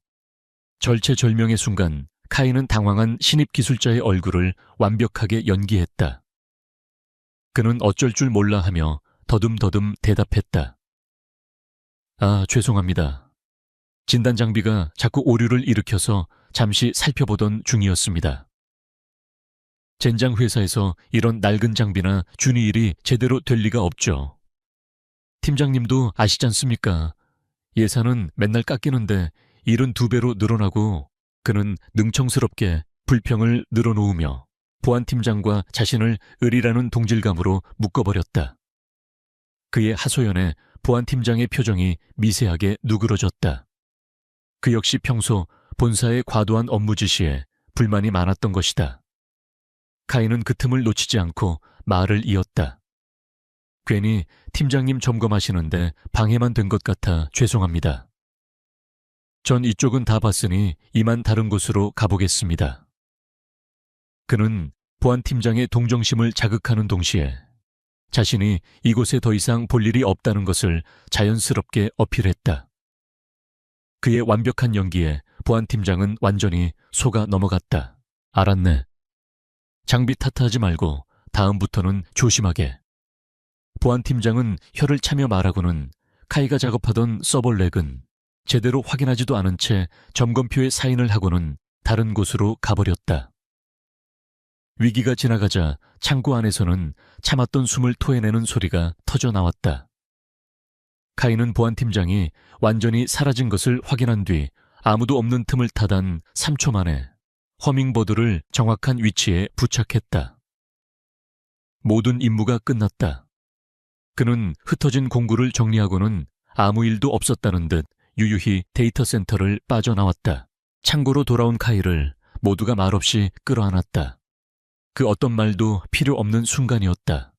절체절명의 순간 카이는 당황한 신입 기술자의 얼굴을 완벽하게 연기했다. 그는 어쩔 줄 몰라 하며 더듬더듬 대답했다. 아, 죄송합니다. 진단 장비가 자꾸 오류를 일으켜서 잠시 살펴보던 중이었습니다. 젠장 회사에서 이런 낡은 장비나 준위일이 제대로 될 리가 없죠. 팀장님도 아시지 않습니까? 예산은 맨날 깎이는데 일은 2배로 늘어나고. 그는 능청스럽게 불평을 늘어놓으며 보안팀장과 자신을 을이라는 동질감으로 묶어버렸다. 그의 하소연에 보안팀장의 표정이 미세하게 누그러졌다. 그 역시 평소 본사의 과도한 업무 지시에 불만이 많았던 것이다. 카이는 그 틈을 놓치지 않고 말을 이었다. 괜히 팀장님 점검하시는데 방해만 된 것 같아 죄송합니다. 전 이쪽은 다 봤으니 이만 다른 곳으로 가보겠습니다. 그는 보안팀장의 동정심을 자극하는 동시에 자신이 이곳에 더 이상 볼 일이 없다는 것을 자연스럽게 어필했다. 그의 완벽한 연기에 보안팀장은 완전히 속아 넘어갔다. 알았네. 장비 탓하지 말고 다음부터는 조심하게. 보안팀장은 혀를 차며 말하고는 카이가 작업하던 서버렉은 제대로 확인하지도 않은 채 점검표에 사인을 하고는 다른 곳으로 가버렸다. 위기가 지나가자 창고 안에서는 참았던 숨을 토해내는 소리가 터져 나왔다. 카이는 보안팀장이 완전히 사라진 것을 확인한 뒤 아무도 없는 틈을 타단 3초 만에 허밍버드를 정확한 위치에 부착했다. 모든 임무가 끝났다. 그는 흩어진 공구를 정리하고는 아무 일도 없었다는 듯 유유히 데이터 센터를 빠져나왔다. 창고로 돌아온 카이를 모두가 말없이 끌어안았다. 그 어떤 말도 필요 없는 순간이었다.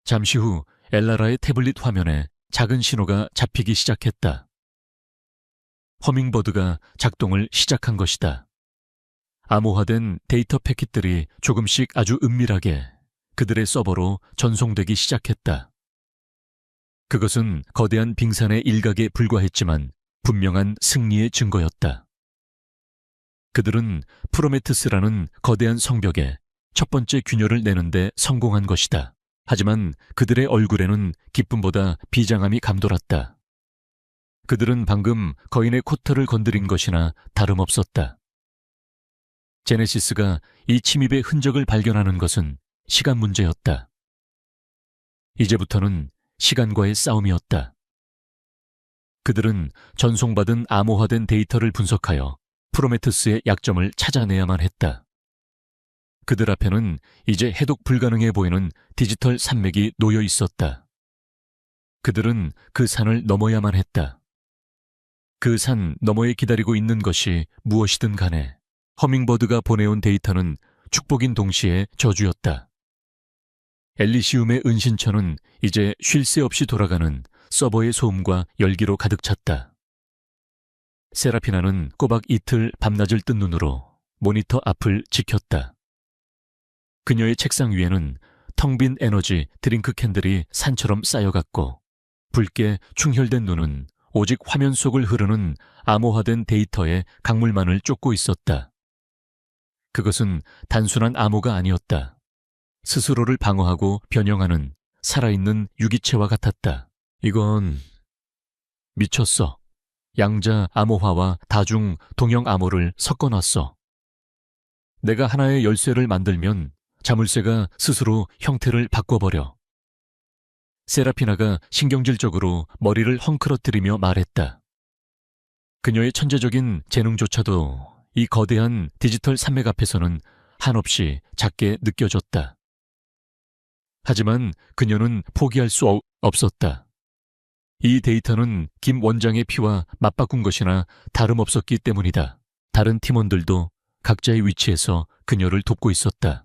잠시 후 엘라라의 태블릿 화면에 작은 신호가 잡히기 시작했다. 허밍버드가 작동을 시작한 것이다. 암호화된 데이터 패킷들이 조금씩 아주 은밀하게 그들의 서버로 전송되기 시작했다. 그것은 거대한 빙산의 일각에 불과했지만 분명한 승리의 증거였다. 그들은 프로메테스라는 거대한 성벽에 첫 번째 균열을 내는데 성공한 것이다. 하지만 그들의 얼굴에는 기쁨보다 비장함이 감돌았다. 그들은 방금 거인의 코털을 건드린 것이나 다름없었다. 제네시스가 이 침입의 흔적을 발견하는 것은 시간 문제였다. 이제부터는 시간과의 싸움이었다. 그들은 전송받은 암호화된 데이터를 분석하여 프로메테스의 약점을 찾아내야만 했다. 그들 앞에는 이제 해독 불가능해 보이는 디지털 산맥이 놓여 있었다. 그들은 그 산을 넘어야만 했다. 그 산 너머에 기다리고 있는 것이 무엇이든 간에 허밍버드가 보내온 데이터는 축복인 동시에 저주였다. 엘리시움의 은신처는 이제 쉴 새 없이 돌아가는 서버의 소음과 열기로 가득 찼다. 세라피나는 꼬박 이틀 밤낮을 뜬 눈으로 모니터 앞을 지켰다. 그녀의 책상 위에는 텅 빈 에너지 드링크 캔들이 산처럼 쌓여갔고 붉게 충혈된 눈은 오직 화면 속을 흐르는 암호화된 데이터의 강물만을 쫓고 있었다. 그것은 단순한 암호가 아니었다. 스스로를 방어하고 변형하는 살아있는 유기체와 같았다. 이건 미쳤어. 양자 암호화와 다중 동형 암호를 섞어놨어. 내가 하나의 열쇠를 만들면 자물쇠가 스스로 형태를 바꿔버려. 세라피나가 신경질적으로 머리를 헝클어뜨리며 말했다. 그녀의 천재적인 재능조차도 이 거대한 디지털 산맥 앞에서는 한없이 작게 느껴졌다. 하지만 그녀는 포기할 수 없었다. 이 데이터는 김 원장의 피와 맞바꾼 것이나 다름없었기 때문이다. 다른 팀원들도 각자의 위치에서 그녀를 돕고 있었다.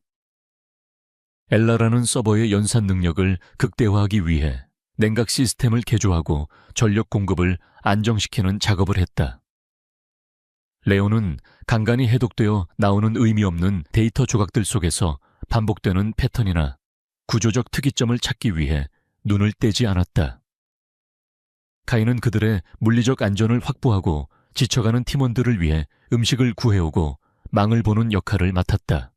엘라라는 서버의 연산 능력을 극대화하기 위해 냉각 시스템을 개조하고 전력 공급을 안정시키는 작업을 했다. 레오는 간간히 해독되어 나오는 의미 없는 데이터 조각들 속에서 반복되는 패턴이나 구조적 특이점을 찾기 위해 눈을 떼지 않았다. 카이는 그들의 물리적 안전을 확보하고 지쳐가는 팀원들을 위해 음식을 구해오고 망을 보는 역할을 맡았다.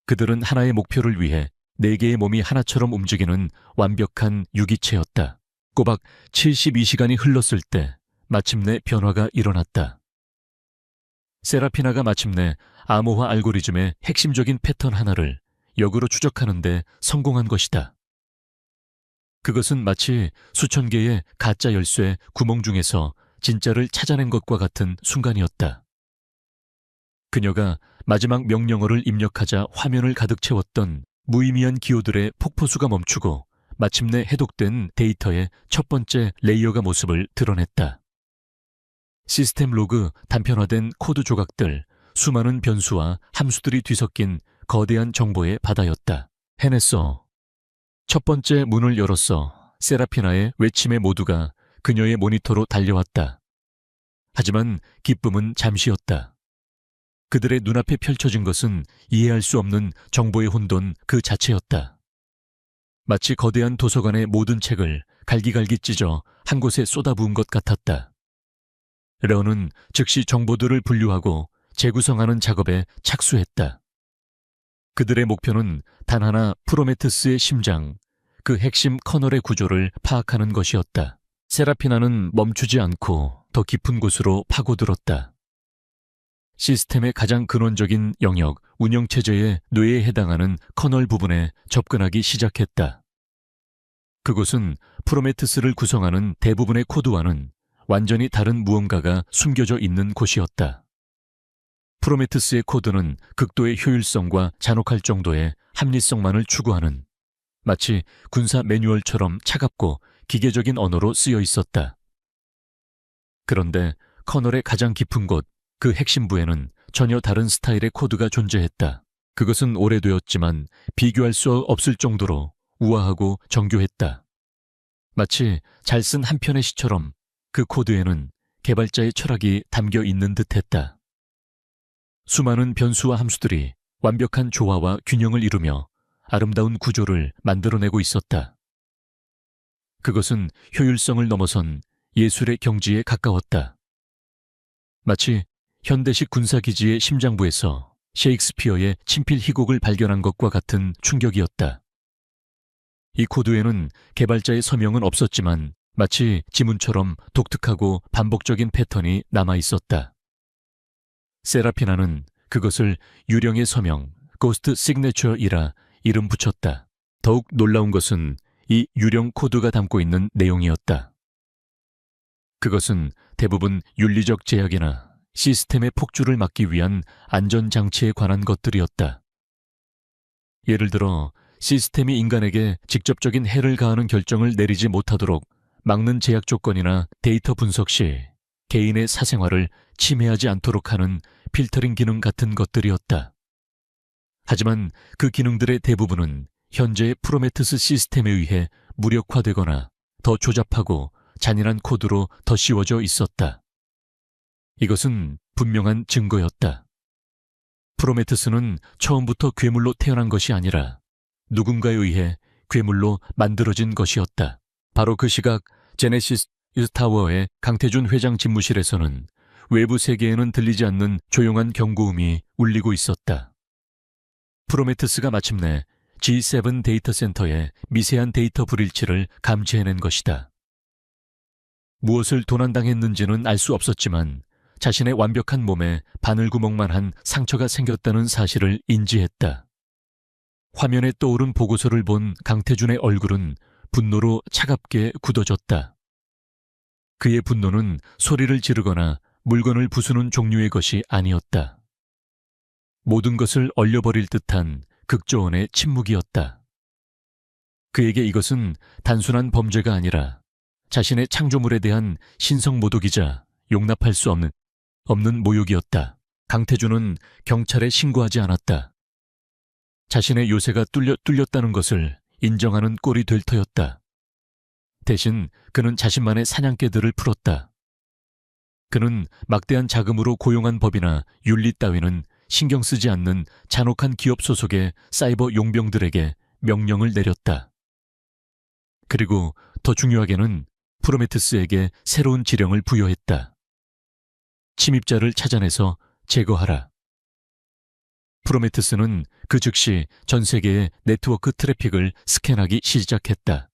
그들은 하나의 목표를 위해 4개의 몸이 하나처럼 움직이는 완벽한 유기체였다. 꼬박 72시간이 흘렀을 때 마침내 변화가 일어났다. 세라피나가 마침내 암호화 알고리즘의 핵심적인 패턴 하나를 역으로 추적하는 데 성공한 것이다. 그것은 마치 수천 개의 가짜 열쇠 구멍 중에서 진짜를 찾아낸 것과 같은 순간이었다. 그녀가 마지막 명령어를 입력하자 화면을 가득 채웠던 무의미한 기호들의 폭포수가 멈추고 마침내 해독된 데이터의 첫 번째 레이어가 모습을 드러냈다. 시스템 로그 단편화된 코드 조각들, 수많은 변수와 함수들이 뒤섞인 거대한 정보의 바다였다. 해냈어. 첫 번째 문을 열었어. 세라피나의 외침에 모두가 그녀의 모니터로 달려왔다. 하지만 기쁨은 잠시였다. 그들의 눈앞에 펼쳐진 것은 이해할 수 없는 정보의 혼돈 그 자체였다. 마치 거대한 도서관의 모든 책을 갈기갈기 찢어 한 곳에 쏟아부은 것 같았다. 레오는 즉시 정보들을 분류하고 재구성하는 작업에 착수했다. 그들의 목표는 단 하나 프로메테스의 심장, 그 핵심 커널의 구조를 파악하는 것이었다. 세라피나는 멈추지 않고 더 깊은 곳으로 파고들었다. 시스템의 가장 근원적인 영역, 운영체제의 뇌에 해당하는 커널 부분에 접근하기 시작했다. 그곳은 프로메테스를 구성하는 대부분의 코드와는 완전히 다른 무언가가 숨겨져 있는 곳이었다. 프로메테스의 코드는 극도의 효율성과 잔혹할 정도의 합리성만을 추구하는 마치 군사 매뉴얼처럼 차갑고 기계적인 언어로 쓰여 있었다. 그런데 커널의 가장 깊은 곳, 그 핵심부에는 전혀 다른 스타일의 코드가 존재했다. 그것은 오래되었지만 비교할 수 없을 정도로 우아하고 정교했다. 마치 잘 쓴 한 편의 시처럼 그 코드에는 개발자의 철학이 담겨 있는 듯했다. 수많은 변수와 함수들이 완벽한 조화와 균형을 이루며 아름다운 구조를 만들어내고 있었다. 그것은 효율성을 넘어선 예술의 경지에 가까웠다. 마치 현대식 군사기지의 심장부에서 셰익스피어의 친필 희곡을 발견한 것과 같은 충격이었다. 이 코드에는 개발자의 서명은 없었지만 마치 지문처럼 독특하고 반복적인 패턴이 남아 있었다. 세라피나는 그것을 유령의 서명, 고스트 시그네처이라 이름 붙였다. 더욱 놀라운 것은 이 유령 코드가 담고 있는 내용이었다. 그것은 대부분 윤리적 제약이나 시스템의 폭주를 막기 위한 안전장치에 관한 것들이었다. 예를 들어 시스템이 인간에게 직접적인 해를 가하는 결정을 내리지 못하도록 막는 제약 조건이나 데이터 분석 시 개인의 사생활을 침해하지 않도록 하는 필터링 기능 같은 것들이었다. 하지만 그 기능들의 대부분은 현재의 프로메테스 시스템에 의해 무력화되거나 더 조잡하고 잔인한 코드로 더 씌워져 있었다. 이것은 분명한 증거였다. 프로메테스는 처음부터 괴물로 태어난 것이 아니라 누군가에 의해 괴물로 만들어진 것이었다. 바로 그 시각 제네시스 타워의 강태준 회장 집무실에서는 외부 세계에는 들리지 않는 조용한 경고음이 울리고 있었다. 프로메테스가 마침내 G7 데이터 센터의 미세한 데이터 불일치를 감지해낸 것이다. 무엇을 도난당했는지는 알 수 없었지만 자신의 완벽한 몸에 바늘구멍만 한 상처가 생겼다는 사실을 인지했다. 화면에 떠오른 보고서를 본 강태준의 얼굴은 분노로 차갑게 굳어졌다. 그의 분노는 소리를 지르거나 물건을 부수는 종류의 것이 아니었다. 모든 것을 얼려버릴 듯한 극조원의 침묵이었다. 그에게 이것은 단순한 범죄가 아니라 자신의 창조물에 대한 신성모독이자 용납할 수 없는 모욕이었다. 강태준은 경찰에 신고하지 않았다. 자신의 요새가 뚫렸다는 것을 인정하는 꼴이 될 터였다. 대신 그는 자신만의 사냥개들을 풀었다. 그는 막대한 자금으로 고용한 법이나 윤리 따위는 신경 쓰지 않는 잔혹한 기업 소속의 사이버 용병들에게 명령을 내렸다. 그리고 더 중요하게는 프로메테스에게 새로운 지령을 부여했다. 침입자를 찾아내서 제거하라. 프로메테스는 그 즉시 전 세계의 네트워크 트래픽을 스캔하기 시작했다.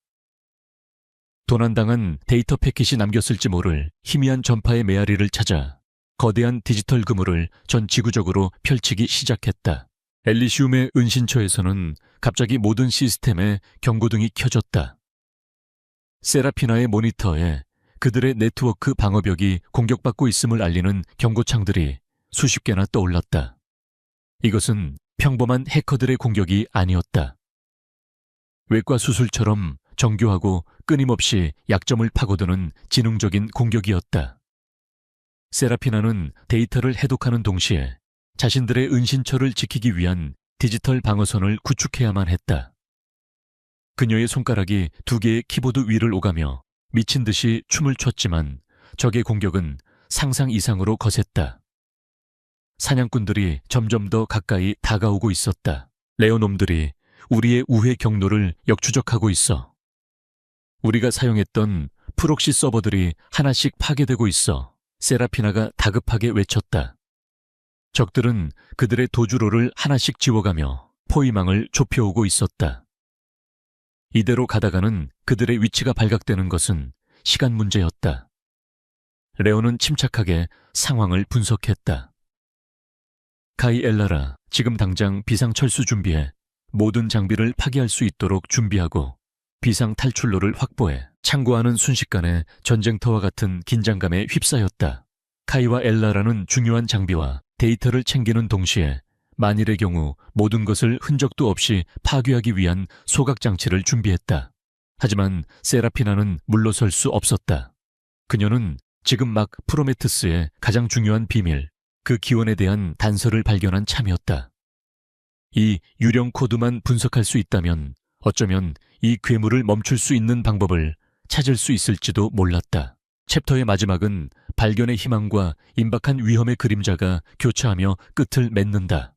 도난당한 데이터 패킷이 남겼을지 모를 희미한 전파의 메아리를 찾아 거대한 디지털 그물을 전 지구적으로 펼치기 시작했다. 엘리시움의 은신처에서는 갑자기 모든 시스템에 경고등이 켜졌다. 세라피나의 모니터에 그들의 네트워크 방어벽이 공격받고 있음을 알리는 경고창들이 수십 개나 떠올랐다. 이것은 평범한 해커들의 공격이 아니었다. 외과 수술처럼 정교하고 끊임없이 약점을 파고드는 지능적인 공격이었다. 세라피나는 데이터를 해독하는 동시에 자신들의 은신처를 지키기 위한 디지털 방어선을 구축해야만 했다. 그녀의 손가락이 두 개의 키보드 위를 오가며 미친 듯이 춤을 췄지만 적의 공격은 상상 이상으로 거셌다. 사냥꾼들이 점점 더 가까이 다가오고 있었다. 레어놈들이 우리의 우회 경로를 역추적하고 있어. 우리가 사용했던 프록시 서버들이 하나씩 파괴되고 있어. 세라피나가 다급하게 외쳤다. 적들은 그들의 도주로를 하나씩 지워가며 포위망을 좁혀오고 있었다. 이대로 가다가는 그들의 위치가 발각되는 것은 시간 문제였다. 레오는 침착하게 상황을 분석했다. 카이 엘라라, 지금 당장 비상 철수 준비해. 모든 장비를 파괴할 수 있도록 준비하고 비상 탈출로를 확보해. 창고하는 순식간에 전쟁터와 같은 긴장감에 휩싸였다. 카이와 엘라라는 중요한 장비와 데이터를 챙기는 동시에 만일의 경우 모든 것을 흔적도 없이 파괴하기 위한 소각장치를 준비했다. 하지만 세라피나는 물러설 수 없었다. 그녀는 지금 막 프로메테스의 가장 중요한 비밀, 그 기원에 대한 단서를 발견한 참이었다. 이 유령 코드만 분석할 수 있다면 어쩌면 이 괴물을 멈출 수 있는 방법을 찾을 수 있을지도 몰랐다. 챕터의 마지막은 발견의 희망과 임박한 위험의 그림자가 교차하며 끝을 맺는다.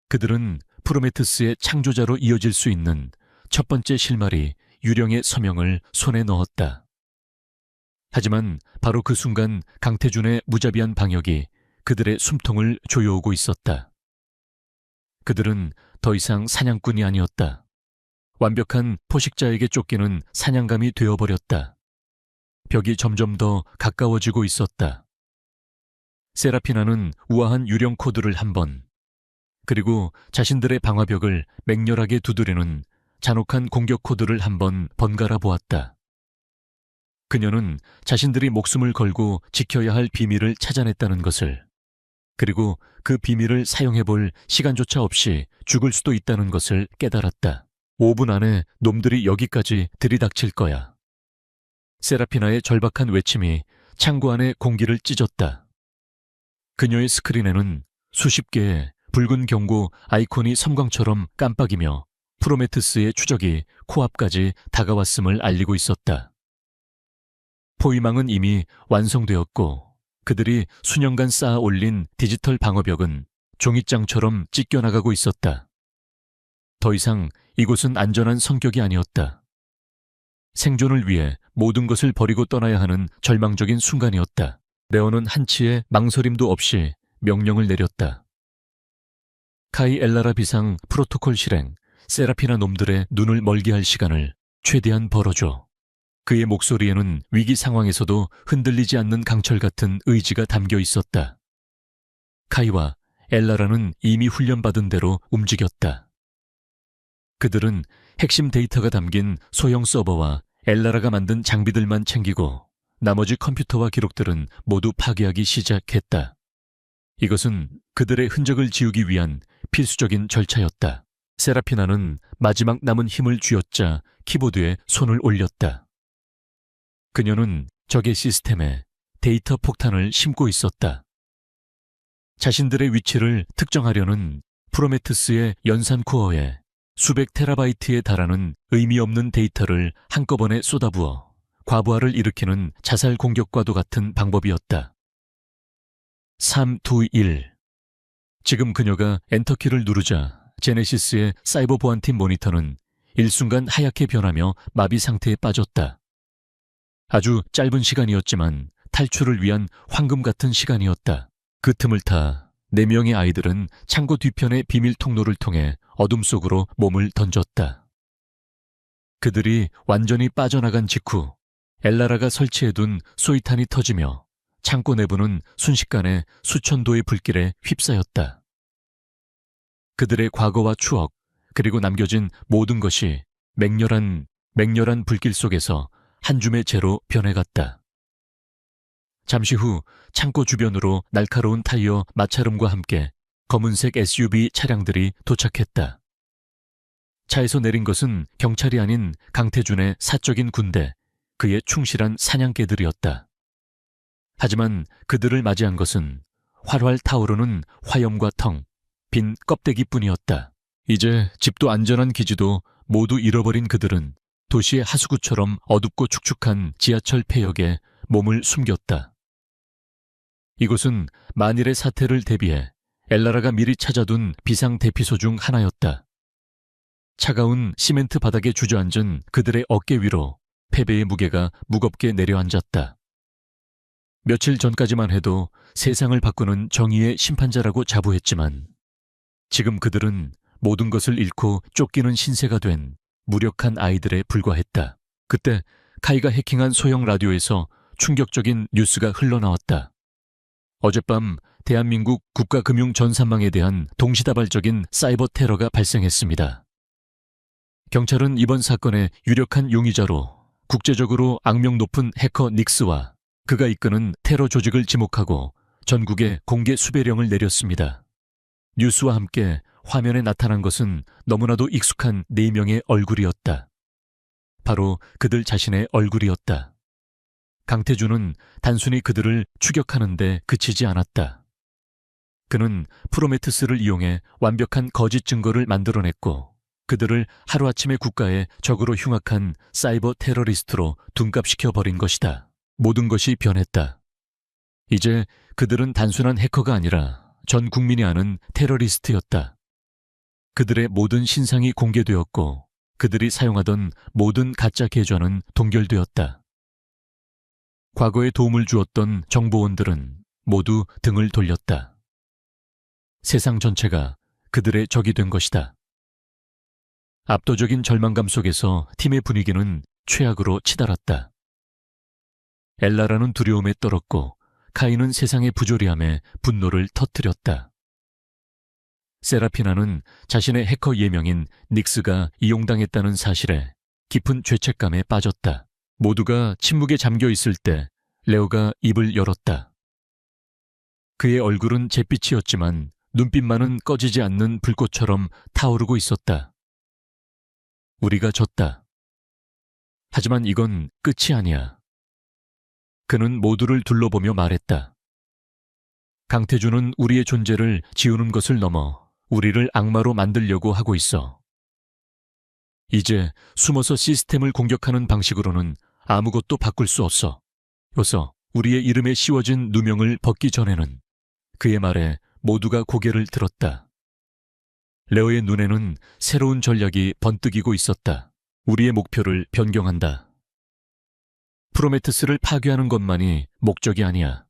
그들은 프로메테스의 창조자로 이어질 수 있는 첫 번째 실마리 유령의 서명을 손에 넣었다. 하지만 바로 그 순간 강태준의 무자비한 방역이 그들의 숨통을 조여오고 있었다. 그들은 더 이상 사냥꾼이 아니었다. 완벽한 포식자에게 쫓기는 사냥감이 되어버렸다. 벽이 점점 더 가까워지고 있었다. 세라피나는 우아한 유령 코드를 한 번, 그리고 자신들의 방화벽을 맹렬하게 두드리는 잔혹한 공격 코드를 한 번 번갈아 보았다. 그녀는 자신들이 목숨을 걸고 지켜야 할 비밀을 찾아냈다는 것을, 그리고 그 비밀을 사용해볼 시간조차 없이 죽을 수도 있다는 것을 깨달았다. 5분 안에 놈들이 여기까지 들이닥칠 거야. 세라피나의 절박한 외침이 창고 안의 공기를 찢었다. 그녀의 스크린에는 수십 개의 붉은 경고 아이콘이 섬광처럼 깜빡이며 프로메테스의 추적이 코앞까지 다가왔음을 알리고 있었다. 포위망은 이미 완성되었고 그들이 수년간 쌓아 올린 디지털 방어벽은 종잇장처럼 찢겨나가고 있었다. 더 이상 이곳은 안전한 성격이 아니었다. 생존을 위해 모든 것을 버리고 떠나야 하는 절망적인 순간이었다. 레오는 한치의 망설임도 없이 명령을 내렸다. 카이 엘라라 비상 프로토콜 실행, 세라피나 놈들의 눈을 멀게 할 시간을 최대한 벌어줘. 그의 목소리에는 위기 상황에서도 흔들리지 않는 강철 같은 의지가 담겨 있었다. 카이와 엘라라는 이미 훈련받은 대로 움직였다. 그들은 핵심 데이터가 담긴 소형 서버와 엘라라가 만든 장비들만 챙기고 나머지 컴퓨터와 기록들은 모두 파괴하기 시작했다. 이것은 그들의 흔적을 지우기 위한 필수적인 절차였다. 세라피나는 마지막 남은 힘을 쥐어짜 키보드에 손을 올렸다. 그녀는 적의 시스템에 데이터 폭탄을 심고 있었다. 자신들의 위치를 특정하려는 프로메테스의 연산 코어에 수백 테라바이트에 달하는 의미 없는 데이터를 한꺼번에 쏟아부어 과부하를 일으키는 자살 공격과도 같은 방법이었다. 3, 2, 1. 지금 그녀가 엔터키를 누르자 제네시스의 사이버 보안팀 모니터는 일순간 하얗게 변하며 마비 상태에 빠졌다. 아주 짧은 시간이었지만 탈출을 위한 황금 같은 시간이었다. 그 틈을 타 4명의 아이들은 창고 뒤편의 비밀 통로를 통해 어둠 속으로 몸을 던졌다. 그들이 완전히 빠져나간 직후 엘라라가 설치해둔 소이탄이 터지며 창고 내부는 순식간에 수천 도의 불길에 휩싸였다. 그들의 과거와 추억, 그리고 남겨진 모든 것이 맹렬한 불길 속에서 한 줌의 재로 변해갔다. 잠시 후 창고 주변으로 날카로운 타이어 마찰음과 함께 검은색 SUV 차량들이 도착했다. 차에서 내린 것은 경찰이 아닌 강태준의 사적인 군대, 그의 충실한 사냥개들이었다. 하지만 그들을 맞이한 것은 활활 타오르는 화염과 텅 빈 껍데기뿐이었다. 이제 집도 안전한 기지도 모두 잃어버린 그들은 도시의 하수구처럼 어둡고 축축한 지하철 폐역에 몸을 숨겼다. 이곳은 만일의 사태를 대비해 엘라라가 미리 찾아둔 비상 대피소 중 하나였다. 차가운 시멘트 바닥에 주저앉은 그들의 어깨 위로 패배의 무게가 무겁게 내려앉았다. 며칠 전까지만 해도 세상을 바꾸는 정의의 심판자라고 자부했지만 지금 그들은 모든 것을 잃고 쫓기는 신세가 된 무력한 아이들에 불과했다. 그때 카이가 해킹한 소형 라디오에서 충격적인 뉴스가 흘러나왔다. 어젯밤 대한민국 국가금융 전산망에 대한 동시다발적인 사이버 테러가 발생했습니다. 경찰은 이번 사건의 유력한 용의자로 국제적으로 악명 높은 해커 닉스와 그가 이끄는 테러 조직을 지목하고 전국에 공개 수배령을 내렸습니다. 뉴스와 함께 화면에 나타난 것은 너무나도 익숙한 4명의 얼굴이었다. 바로 그들 자신의 얼굴이었다. 강태준은 단순히 그들을 추격하는데 그치지 않았다. 그는 프로메테스를 이용해 완벽한 거짓 증거를 만들어냈고 그들을 하루아침에 국가의 적으로 흉악한 사이버 테러리스트로 둔갑시켜버린 것이다. 모든 것이 변했다. 이제 그들은 단순한 해커가 아니라 전 국민이 아는 테러리스트였다. 그들의 모든 신상이 공개되었고 그들이 사용하던 모든 가짜 계좌는 동결되었다. 과거에 도움을 주었던 정보원들은 모두 등을 돌렸다. 세상 전체가 그들의 적이 된 것이다. 압도적인 절망감 속에서 팀의 분위기는 최악으로 치달았다. 엘라라는 두려움에 떨었고 카이는 세상의 부조리함에 분노를 터뜨렸다. 세라피나는 자신의 해커 예명인 닉스가 이용당했다는 사실에 깊은 죄책감에 빠졌다. 모두가 침묵에 잠겨 있을 때 레오가 입을 열었다. 그의 얼굴은 잿빛이었지만 눈빛만은 꺼지지 않는 불꽃처럼 타오르고 있었다. 우리가 졌다. 하지만 이건 끝이 아니야. 그는 모두를 둘러보며 말했다. 강태준은 우리의 존재를 지우는 것을 넘어 우리를 악마로 만들려고 하고 있어. 이제 숨어서 시스템을 공격하는 방식으로는 아무것도 바꿀 수 없어. 요서 우리의 이름에 씌워진 누명을 벗기 전에는. 그의 말에 모두가 고개를 들었다. 레오의 눈에는 새로운 전략이 번뜩이고 있었다. 우리의 목표를 변경한다. 프로메테스를 파괴하는 것만이 목적이 아니야.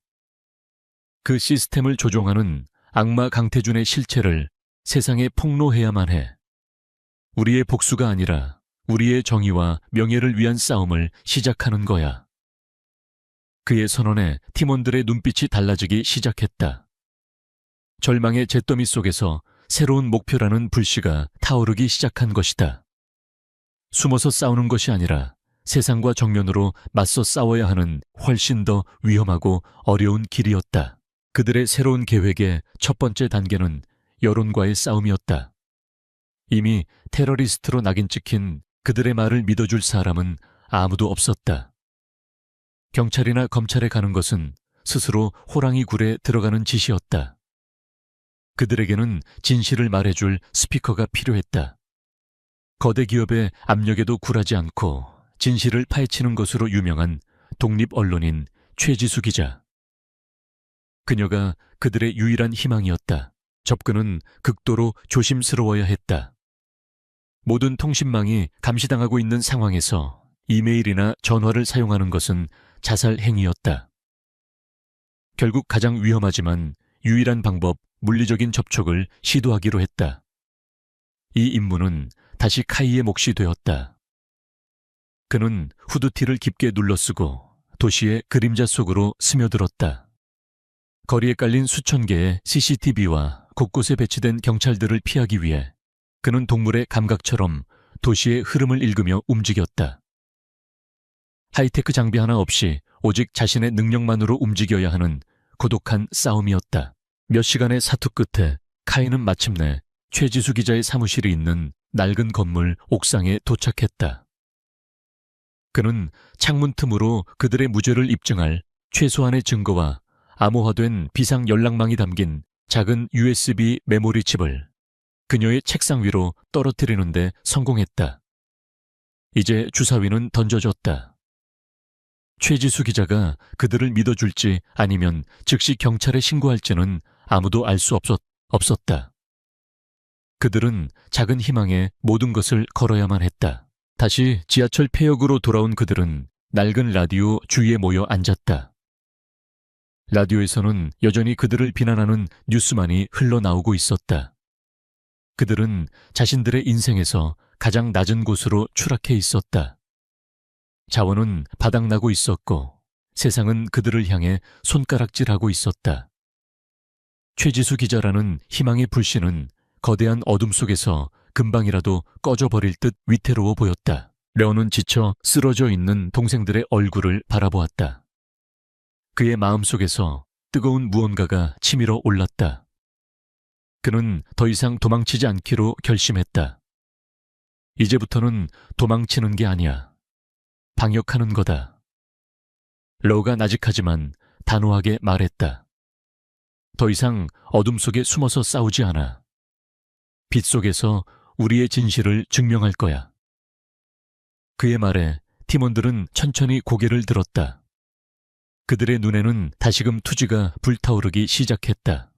그 시스템을 조종하는 악마 강태준의 실체를 세상에 폭로해야만 해. 우리의 복수가 아니라 우리의 정의와 명예를 위한 싸움을 시작하는 거야. 그의 선언에 팀원들의 눈빛이 달라지기 시작했다. 절망의 잿더미 속에서 새로운 목표라는 불씨가 타오르기 시작한 것이다. 숨어서 싸우는 것이 아니라 세상과 정면으로 맞서 싸워야 하는 훨씬 더 위험하고 어려운 길이었다. 그들의 새로운 계획의 첫 번째 단계는 여론과의 싸움이었다. 이미 테러리스트로 낙인 찍힌 그들의 말을 믿어줄 사람은 아무도 없었다. 경찰이나 검찰에 가는 것은 스스로 호랑이 굴에 들어가는 짓이었다. 그들에게는 진실을 말해줄 스피커가 필요했다. 거대 기업의 압력에도 굴하지 않고 진실을 파헤치는 것으로 유명한 독립 언론인 최지수 기자. 그녀가 그들의 유일한 희망이었다. 접근은 극도로 조심스러워야 했다. 모든 통신망이 감시당하고 있는 상황에서 이메일이나 전화를 사용하는 것은 자살 행위였다. 결국 가장 위험하지만 유일한 방법, 물리적인 접촉을 시도하기로 했다. 이 임무는 다시 카이의 몫이 되었다. 그는 후드티를 깊게 눌러쓰고 도시의 그림자 속으로 스며들었다. 거리에 깔린 수천 개의 CCTV와 곳곳에 배치된 경찰들을 피하기 위해 그는 동물의 감각처럼 도시의 흐름을 읽으며 움직였다. 하이테크 장비 하나 없이 오직 자신의 능력만으로 움직여야 하는 고독한 싸움이었다. 몇 시간의 사투 끝에 카이는 마침내 최지수 기자의 사무실이 있는 낡은 건물 옥상에 도착했다. 그는 창문 틈으로 그들의 무죄를 입증할 최소한의 증거와 암호화된 비상 연락망이 담긴 작은 USB 메모리 칩을 그녀의 책상 위로 떨어뜨리는데 성공했다. 이제 주사위는 던져졌다. 최지수 기자가 그들을 믿어줄지 아니면 즉시 경찰에 신고할지는 아무도 알 수 없었다. 그들은 작은 희망에 모든 것을 걸어야만 했다. 다시 지하철 폐역으로 돌아온 그들은 낡은 라디오 주위에 모여 앉았다. 라디오에서는 여전히 그들을 비난하는 뉴스만이 흘러나오고 있었다. 그들은 자신들의 인생에서 가장 낮은 곳으로 추락해 있었다. 자원은 바닥나고 있었고 세상은 그들을 향해 손가락질하고 있었다. 최지수 기자라는 희망의 불씨는 거대한 어둠 속에서 금방이라도 꺼져버릴 듯 위태로워 보였다. 레오는 지쳐 쓰러져 있는 동생들의 얼굴을 바라보았다. 그의 마음속에서 뜨거운 무언가가 치밀어 올랐다. 그는 더 이상 도망치지 않기로 결심했다. 이제부터는 도망치는 게 아니야. 방역하는 거다. 로가 나직하지만 단호하게 말했다. 더 이상 어둠 속에 숨어서 싸우지 않아. 빛 속에서 우리의 진실을 증명할 거야. 그의 말에 팀원들은 천천히 고개를 들었다. 그들의 눈에는 다시금 투지가 불타오르기 시작했다.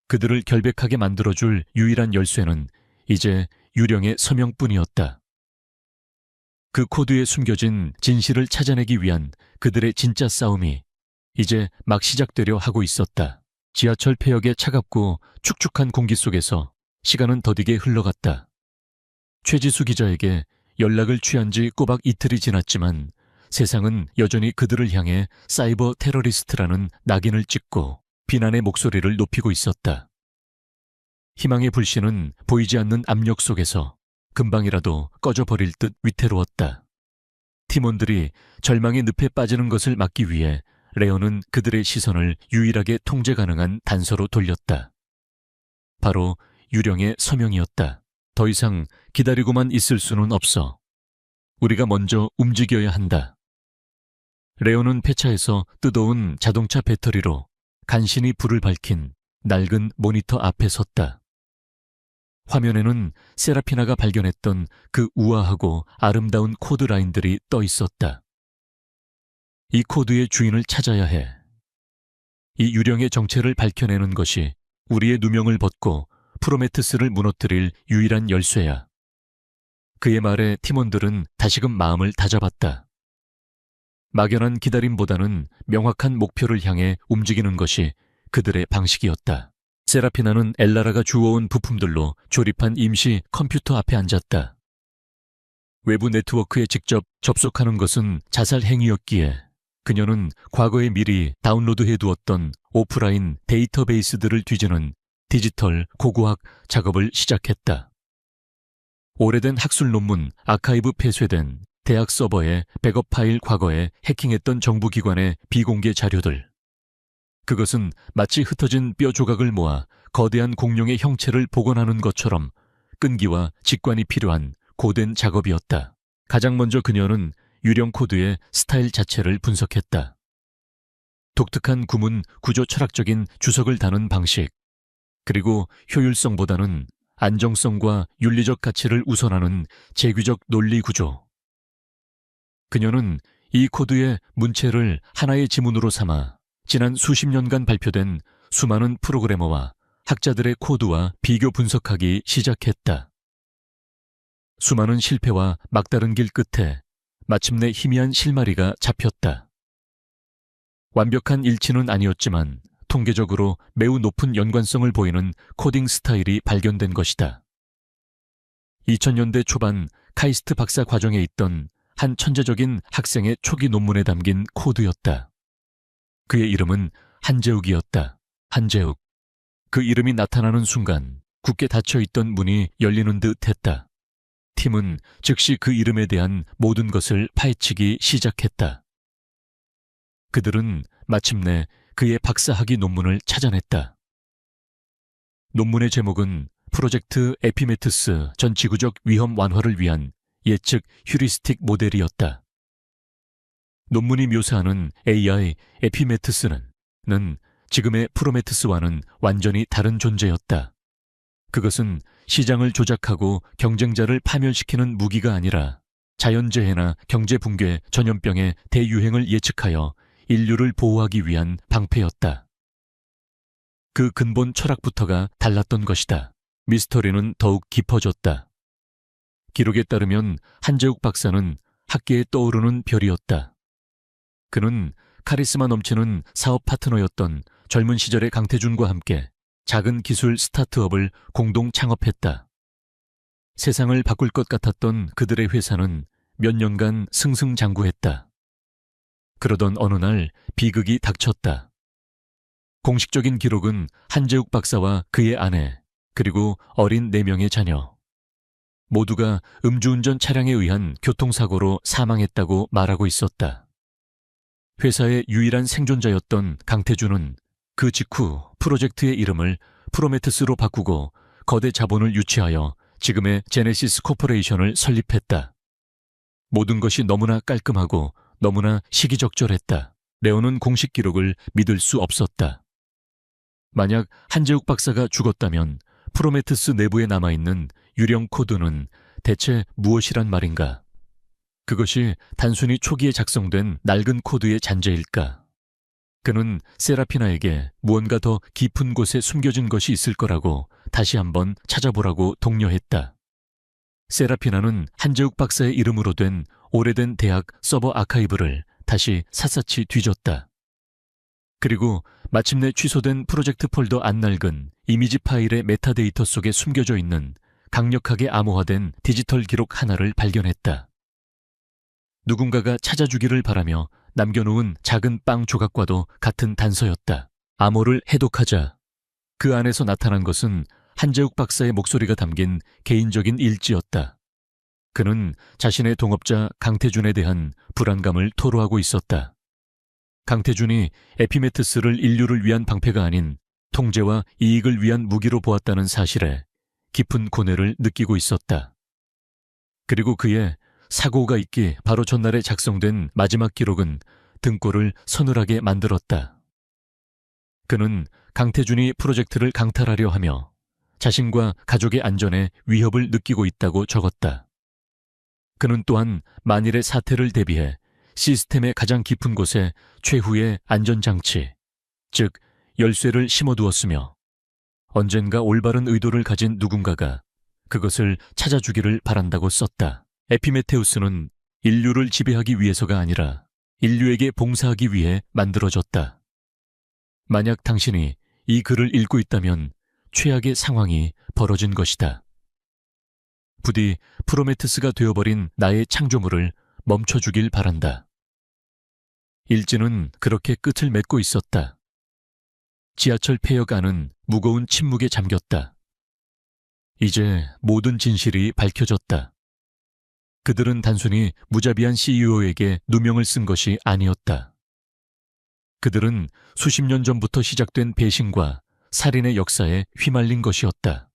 그들을 결백하게 만들어줄 유일한 열쇠는 이제 유령의 서명뿐이었다. 그 코드에 숨겨진 진실을 찾아내기 위한 그들의 진짜 싸움이 이제 막 시작되려 하고 있었다. 지하철 폐역의 차갑고 축축한 공기 속에서 시간은 더디게 흘러갔다. 최지수 기자에게 연락을 취한 지 꼬박 이틀이 지났지만 세상은 여전히 그들을 향해 사이버 테러리스트라는 낙인을 찍고 비난의 목소리를 높이고 있었다. 희망의 불씨는 보이지 않는 압력 속에서 금방이라도 꺼져버릴 듯 위태로웠다. 팀원들이 절망의 늪에 빠지는 것을 막기 위해 레오는 그들의 시선을 유일하게 통제 가능한 단서로 돌렸다. 바로 유령의 서명이었다. 더 이상 기다리고만 있을 수는 없어. 우리가 먼저 움직여야 한다. 레오는 폐차해서 뜯어온 자동차 배터리로 간신히 불을 밝힌 낡은 모니터 앞에 섰다. 화면에는 세라피나가 발견했던 그 우아하고 아름다운 코드 라인들이 떠 있었다. 이 코드의 주인을 찾아야 해. 이 유령의 정체를 밝혀내는 것이 우리의 누명을 벗고 프로메테스를 무너뜨릴 유일한 열쇠야. 그의 말에 팀원들은 다시금 마음을 다잡았다. 막연한 기다림보다는 명확한 목표를 향해 움직이는 것이 그들의 방식이었다. 세라피나는 엘라라가 주워온 부품들로 조립한 임시 컴퓨터 앞에 앉았다. 외부 네트워크에 직접 접속하는 것은 자살 행위였기에 그녀는 과거에 미리 다운로드해 두었던 오프라인 데이터베이스들을 뒤지는 디지털 고고학 작업을 시작했다. 오래된 학술 논문 아카이브 폐쇄된 대학 서버의 백업 파일 과거에 해킹했던 정부기관의 비공개 자료들. 그것은 마치 흩어진 뼈 조각을 모아 거대한 공룡의 형체를 복원하는 것처럼 끈기와 직관이 필요한 고된 작업이었다. 가장 먼저 그녀는 유령 코드의 스타일 자체를 분석했다. 독특한 구문 구조 철학적인 주석을 다는 방식, 그리고 효율성보다는 안정성과 윤리적 가치를 우선하는 재규적 논리 구조. 그녀는 이 코드의 문체를 하나의 지문으로 삼아 지난 수십 년간 발표된 수많은 프로그래머와 학자들의 코드와 비교 분석하기 시작했다. 수많은 실패와 막다른 길 끝에 마침내 희미한 실마리가 잡혔다. 완벽한 일치는 아니었지만 통계적으로 매우 높은 연관성을 보이는 코딩 스타일이 발견된 것이다. 2000년대 초반 카이스트 박사 과정에 있던 한 천재적인 학생의 초기 논문에 담긴 코드였다. 그의 이름은 한재욱이었다. 한재욱. 그 이름이 나타나는 순간 굳게 닫혀있던 문이 열리는 듯 했다. 팀은 즉시 그 이름에 대한 모든 것을 파헤치기 시작했다. 그들은 마침내 그의 박사학위 논문을 찾아냈다. 논문의 제목은 프로젝트 에피메트스 전 지구적 위험 완화를 위한 예측 휴리스틱 모델이었다. 논문이 묘사하는 AI 에피메트스는 지금의 프로메테스와는 완전히 다른 존재였다. 그것은 시장을 조작하고 경쟁자를 파멸시키는 무기가 아니라 자연재해나 경제붕괴, 전염병의 대유행을 예측하여 인류를 보호하기 위한 방패였다. 그 근본 철학부터가 달랐던 것이다. 미스터리는 더욱 깊어졌다. 기록에 따르면 한재욱 박사는 학계에 떠오르는 별이었다. 그는 카리스마 넘치는 사업 파트너였던 젊은 시절의 강태준과 함께 작은 기술 스타트업을 공동 창업했다. 세상을 바꿀 것 같았던 그들의 회사는 몇 년간 승승장구했다. 그러던 어느 날 비극이 닥쳤다. 공식적인 기록은 한재욱 박사와 그의 아내, 그리고 어린 4명의 자녀. 모두가 음주운전 차량에 의한 교통사고로 사망했다고 말하고 있었다. 회사의 유일한 생존자였던 강태준은 그 직후 프로젝트의 이름을 프로메테스로 바꾸고 거대 자본을 유치하여 지금의 제네시스 코퍼레이션을 설립했다. 모든 것이 너무나 깔끔하고 너무나 시기적절했다. 레오는 공식 기록을 믿을 수 없었다. 만약 한재욱 박사가 죽었다면 프로메테스 내부에 남아있는 유령 코드는 대체 무엇이란 말인가? 그것이 단순히 초기에 작성된 낡은 코드의 잔재일까? 그는 세라피나에게 무언가 더 깊은 곳에 숨겨진 것이 있을 거라고 다시 한번 찾아보라고 독려했다. 세라피나는 한재욱 박사의 이름으로 된 오래된 대학 서버 아카이브를 다시 샅샅이 뒤졌다. 그리고 마침내 취소된 프로젝트 폴더 안 낡은 이미지 파일의 메타데이터 속에 숨겨져 있는 강력하게 암호화된 디지털 기록 하나를 발견했다. 누군가가 찾아주기를 바라며 남겨놓은 작은 빵 조각과도 같은 단서였다. 암호를 해독하자 그 안에서 나타난 것은 한재욱 박사의 목소리가 담긴 개인적인 일지였다. 그는 자신의 동업자 강태준에 대한 불안감을 토로하고 있었다. 강태준이 에피메트스를 인류를 위한 방패가 아닌 통제와 이익을 위한 무기로 보았다는 사실에 깊은 고뇌를 느끼고 있었다. 그리고 그의 사고가 있기 바로 전날에 작성된 마지막 기록은 등골을 서늘하게 만들었다. 그는 강태준이 프로젝트를 강탈하려 하며 자신과 가족의 안전에 위협을 느끼고 있다고 적었다. 그는 또한 만일의 사태를 대비해 시스템의 가장 깊은 곳에 최후의 안전장치, 즉 열쇠를 심어두었으며 언젠가 올바른 의도를 가진 누군가가 그것을 찾아주기를 바란다고 썼다. 에피메테우스는 인류를 지배하기 위해서가 아니라 인류에게 봉사하기 위해 만들어졌다. 만약 당신이 이 글을 읽고 있다면 최악의 상황이 벌어진 것이다. 부디 프로메테스가 되어버린 나의 창조물을 멈춰주길 바란다. 일지는 그렇게 끝을 맺고 있었다. 지하철 폐역 안은 무거운 침묵에 잠겼다. 이제 모든 진실이 밝혀졌다. 그들은 단순히 무자비한 CEO에게 누명을 쓴 것이 아니었다. 그들은 수십 년 전부터 시작된 배신과 살인의 역사에 휘말린 것이었다.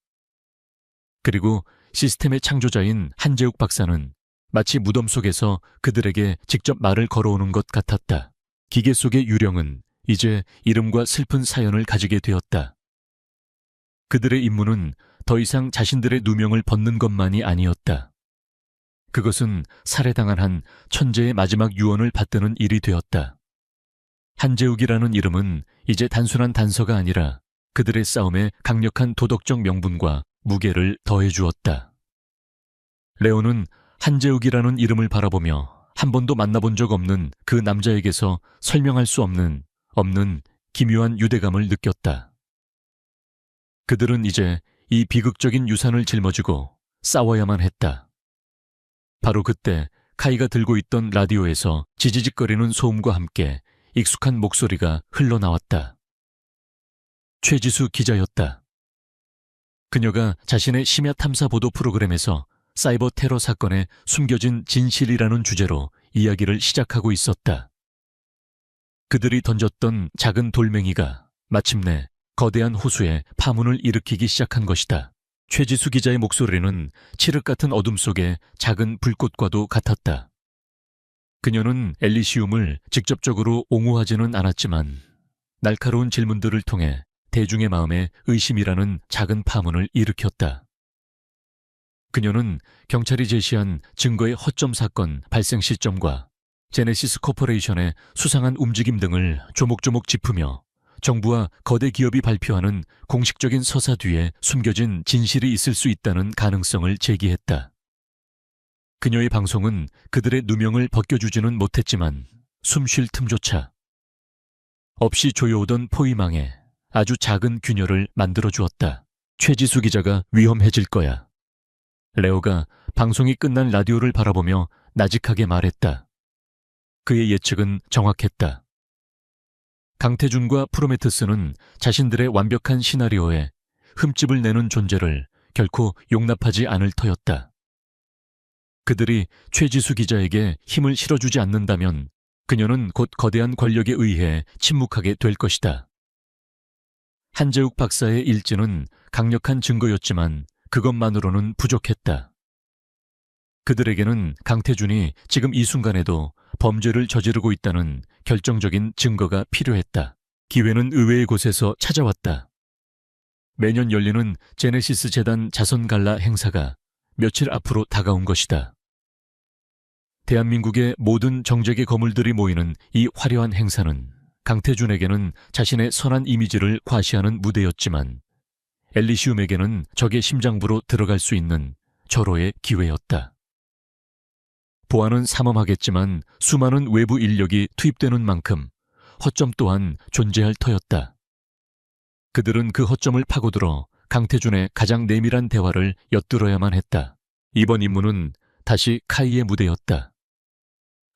그리고 시스템의 창조자인 한재욱 박사는 마치 무덤 속에서 그들에게 직접 말을 걸어오는 것 같았다. 기계 속의 유령은 이제 이름과 슬픈 사연을 가지게 되었다. 그들의 임무는 더 이상 자신들의 누명을 벗는 것만이 아니었다. 그것은 살해당한 한 천재의 마지막 유언을 받드는 일이 되었다. 한재욱이라는 이름은 이제 단순한 단서가 아니라 그들의 싸움에 강력한 도덕적 명분과 무게를 더해주었다. 레오는 한재욱이라는 이름을 바라보며 한 번도 만나본 적 없는 그 남자에게서 설명할 수 없는 기묘한 유대감을 느꼈다. 그들은 이제 이 비극적인 유산을 짊어지고 싸워야만 했다. 바로 그때 카이가 들고 있던 라디오에서 지지직거리는 소음과 함께 익숙한 목소리가 흘러나왔다. 최지수 기자였다. 그녀가 자신의 심야 탐사 보도 프로그램에서 사이버 테러 사건의 숨겨진 진실이라는 주제로 이야기를 시작하고 있었다. 그들이 던졌던 작은 돌멩이가 마침내 거대한 호수에 파문을 일으키기 시작한 것이다. 최지수 기자의 목소리는 칠흑 같은 어둠 속의 작은 불꽃과도 같았다. 그녀는 엘리시움을 직접적으로 옹호하지는 않았지만 날카로운 질문들을 통해 대중의 마음에 의심이라는 작은 파문을 일으켰다. 그녀는 경찰이 제시한 증거의 허점 사건 발생 시점과 제네시스 코퍼레이션의 수상한 움직임 등을 조목조목 짚으며 정부와 거대 기업이 발표하는 공식적인 서사 뒤에 숨겨진 진실이 있을 수 있다는 가능성을 제기했다. 그녀의 방송은 그들의 누명을 벗겨주지는 못했지만 숨 쉴 틈조차 없이 조여오던 포위망에 아주 작은 균열을 만들어주었다. 최지수 기자가 위험해질 거야. 레오가 방송이 끝난 라디오를 바라보며 나직하게 말했다. 그의 예측은 정확했다. 강태준과 프로메테스는 자신들의 완벽한 시나리오에 흠집을 내는 존재를 결코 용납하지 않을 터였다. 그들이 최지수 기자에게 힘을 실어주지 않는다면 그녀는 곧 거대한 권력에 의해 침묵하게 될 것이다. 한재욱 박사의 일지는 강력한 증거였지만 그것만으로는 부족했다. 그들에게는 강태준이 지금 이 순간에도 범죄를 저지르고 있다는 결정적인 증거가 필요했다. 기회는 의외의 곳에서 찾아왔다. 매년 열리는 제네시스 재단 자선갈라 행사가 며칠 앞으로 다가온 것이다. 대한민국의 모든 정재계 거물들이 모이는 이 화려한 행사는 강태준에게는 자신의 선한 이미지를 과시하는 무대였지만 엘리시움에게는 적의 심장부로 들어갈 수 있는 절호의 기회였다. 보안은 삼엄하겠지만 수많은 외부 인력이 투입되는 만큼 허점 또한 존재할 터였다. 그들은 그 허점을 파고들어 강태준의 가장 내밀한 대화를 엿들어야만 했다. 이번 임무는 다시 카이의 무대였다.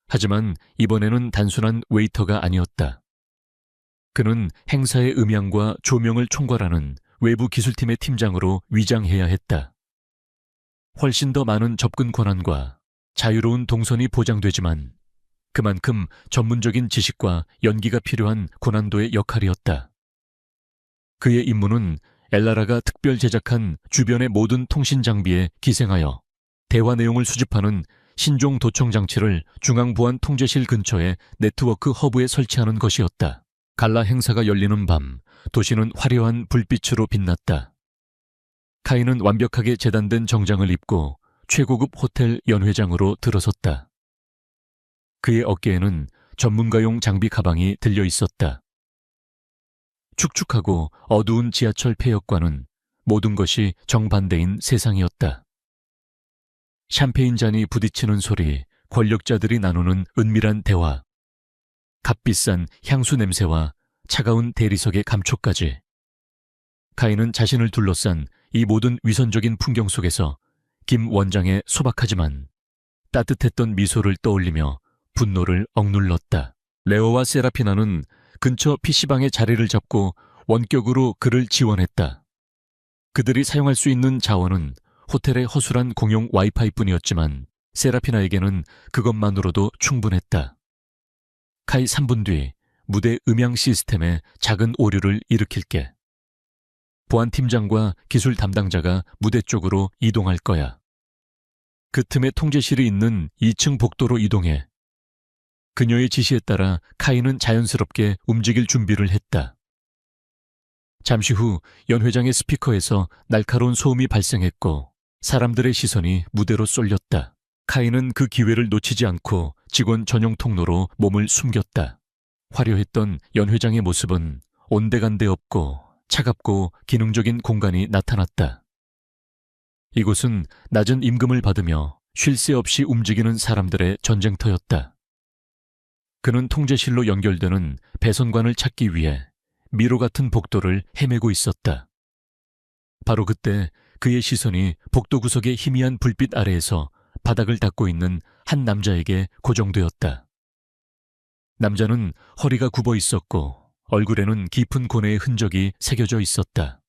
하지만 이번에는 단순한 웨이터가 아니었다. 그는 행사의 음향과 조명을 총괄하는 외부 기술팀의 팀장으로 위장해야 했다. 훨씬 더 많은 접근 권한과 자유로운 동선이 보장되지만 그만큼 전문적인 지식과 연기가 필요한 고난도의 역할이었다. 그의 임무는 엘라라가 특별 제작한 주변의 모든 통신 장비에 기생하여 대화 내용을 수집하는 신종 도청 장치를 중앙보안 통제실 근처의 네트워크 허브에 설치하는 것이었다. 갈라 행사가 열리는 밤, 도시는 화려한 불빛으로 빛났다. 카이는 완벽하게 재단된 정장을 입고 최고급 호텔 연회장으로 들어섰다. 그의 어깨에는 전문가용 장비 가방이 들려 있었다. 축축하고 어두운 지하철 폐역과는 모든 것이 정반대인 세상이었다. 샴페인 잔이 부딪히는 소리, 권력자들이 나누는 은밀한 대화, 값비싼 향수 냄새와 차가운 대리석의 감촉까지. 카이는 자신을 둘러싼 이 모든 위선적인 풍경 속에서 김 원장의 소박하지만 따뜻했던 미소를 떠올리며 분노를 억눌렀다. 레오와 세라피나는 근처 PC방에 자리를 잡고 원격으로 그를 지원했다. 그들이 사용할 수 있는 자원은 호텔의 허술한 공용 와이파이뿐이었지만 세라피나에게는 그것만으로도 충분했다. 카이 3분 뒤 무대 음향 시스템에 작은 오류를 일으킬게. 보안팀장과 기술 담당자가 무대 쪽으로 이동할 거야. 그 틈에 통제실이 있는 2층 복도로 이동해. 그녀의 지시에 따라 카이는 자연스럽게 움직일 준비를 했다. 잠시 후 연 회장의 스피커에서 날카로운 소음이 발생했고 사람들의 시선이 무대로 쏠렸다. 카이는 그 기회를 놓치지 않고 직원 전용 통로로 몸을 숨겼다. 화려했던 연 회장의 모습은 온데간데 없고 차갑고 기능적인 공간이 나타났다. 이곳은 낮은 임금을 받으며 쉴 새 없이 움직이는 사람들의 전쟁터였다. 그는 통제실로 연결되는 배선관을 찾기 위해 미로 같은 복도를 헤매고 있었다. 바로 그때 그의 시선이 복도 구석의 희미한 불빛 아래에서 바닥을 닦고 있는 한 남자에게 고정되었다. 남자는 허리가 굽어 있었고 얼굴에는 깊은 고뇌의 흔적이 새겨져 있었다.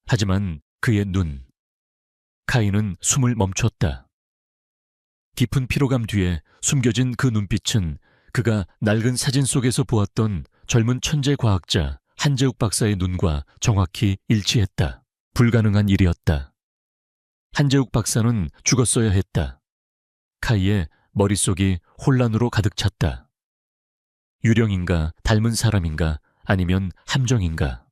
하지만 그의 눈, 카이는 숨을 멈췄다. 깊은 피로감 뒤에 숨겨진 그 눈빛은 그가 낡은 사진 속에서 보았던 젊은 천재 과학자 한재욱 박사의 눈과 정확히 일치했다. 불가능한 일이었다. 한재욱 박사는 죽었어야 했다. 카이의 머릿속이 혼란으로 가득 찼다. 유령인가, 닮은 사람인가, 아니면 함정인가.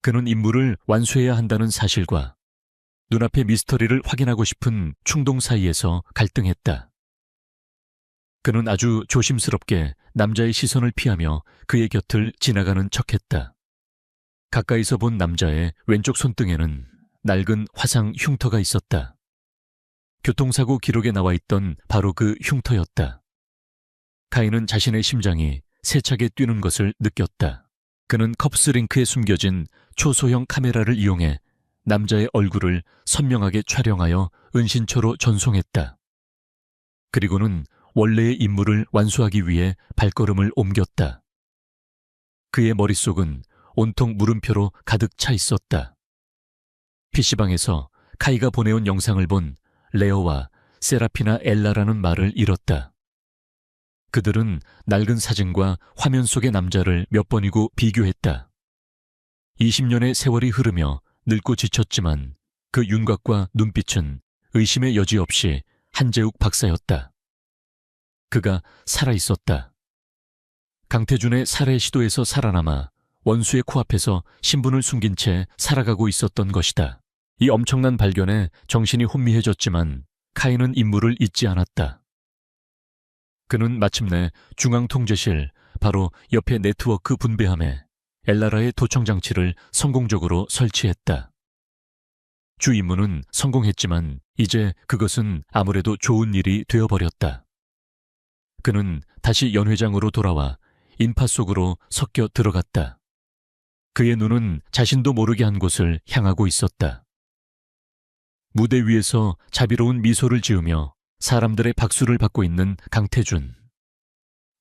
그는 임무를 완수해야 한다는 사실과 눈앞의 미스터리를 확인하고 싶은 충동 사이에서 갈등했다. 그는 아주 조심스럽게 남자의 시선을 피하며 그의 곁을 지나가는 척했다. 가까이서 본 남자의 왼쪽 손등에는 낡은 화상 흉터가 있었다. 교통사고 기록에 나와 있던 바로 그 흉터였다. 카이는 자신의 심장이 세차게 뛰는 것을 느꼈다. 그는 컵스링크에 숨겨진 초소형 카메라를 이용해 남자의 얼굴을 선명하게 촬영하여 은신처로 전송했다. 그리고는 원래의 임무를 완수하기 위해 발걸음을 옮겼다. 그의 머릿속은 온통 물음표로 가득 차 있었다. PC방에서 카이가 보내온 영상을 본 레오와 세라피나 엘라라는 말을 잃었다. 그들은 낡은 사진과 화면 속의 남자를 몇 번이고 비교했다. 20년의 세월이 흐르며 늙고 지쳤지만 그 윤곽과 눈빛은 의심의 여지 없이 한재욱 박사였다. 그가 살아있었다. 강태준의 살해 시도에서 살아남아 원수의 코앞에서 신분을 숨긴 채 살아가고 있었던 것이다. 이 엄청난 발견에 정신이 혼미해졌지만 카이는 임무를 잊지 않았다. 그는 마침내 중앙통제실, 바로 옆에 네트워크 분배함에 엘라라의 도청 장치를 성공적으로 설치했다. 주 임무는 성공했지만 이제 그것은 아무래도 좋은 일이 되어버렸다. 그는 다시 연 회장으로 돌아와 인파 속으로 섞여 들어갔다. 그의 눈은 자신도 모르게 한 곳을 향하고 있었다. 무대 위에서 자비로운 미소를 지으며 사람들의 박수를 받고 있는 강태준.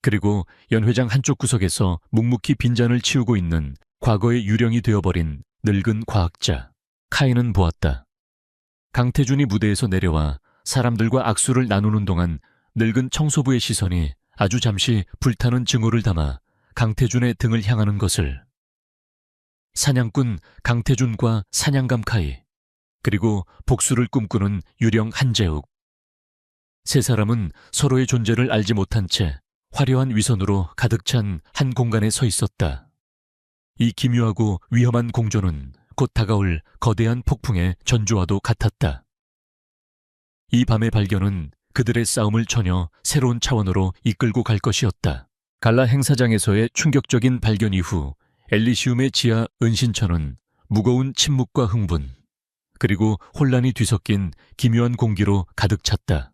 그리고 연 회장 한쪽 구석에서 묵묵히 빈잔을 치우고 있는 과거의 유령이 되어버린 늙은 과학자. 카이는 보았다. 강태준이 무대에서 내려와 사람들과 악수를 나누는 동안 늙은 청소부의 시선이 아주 잠시 불타는 증오를 담아 강태준의 등을 향하는 것을. 사냥꾼 강태준과 사냥감 카이, 그리고 복수를 꿈꾸는 유령 한재욱. 세 사람은 서로의 존재를 알지 못한 채 화려한 위선으로 가득 찬 한 공간에 서 있었다. 이 기묘하고 위험한 공조는 곧 다가올 거대한 폭풍의 전조와도 같았다. 이 밤의 발견은 그들의 싸움을 전혀 새로운 차원으로 이끌고 갈 것이었다. 갈라 행사장에서의 충격적인 발견 이후 엘리시움의 지하 은신처는 무거운 침묵과 흥분, 그리고 혼란이 뒤섞인 기묘한 공기로 가득 찼다.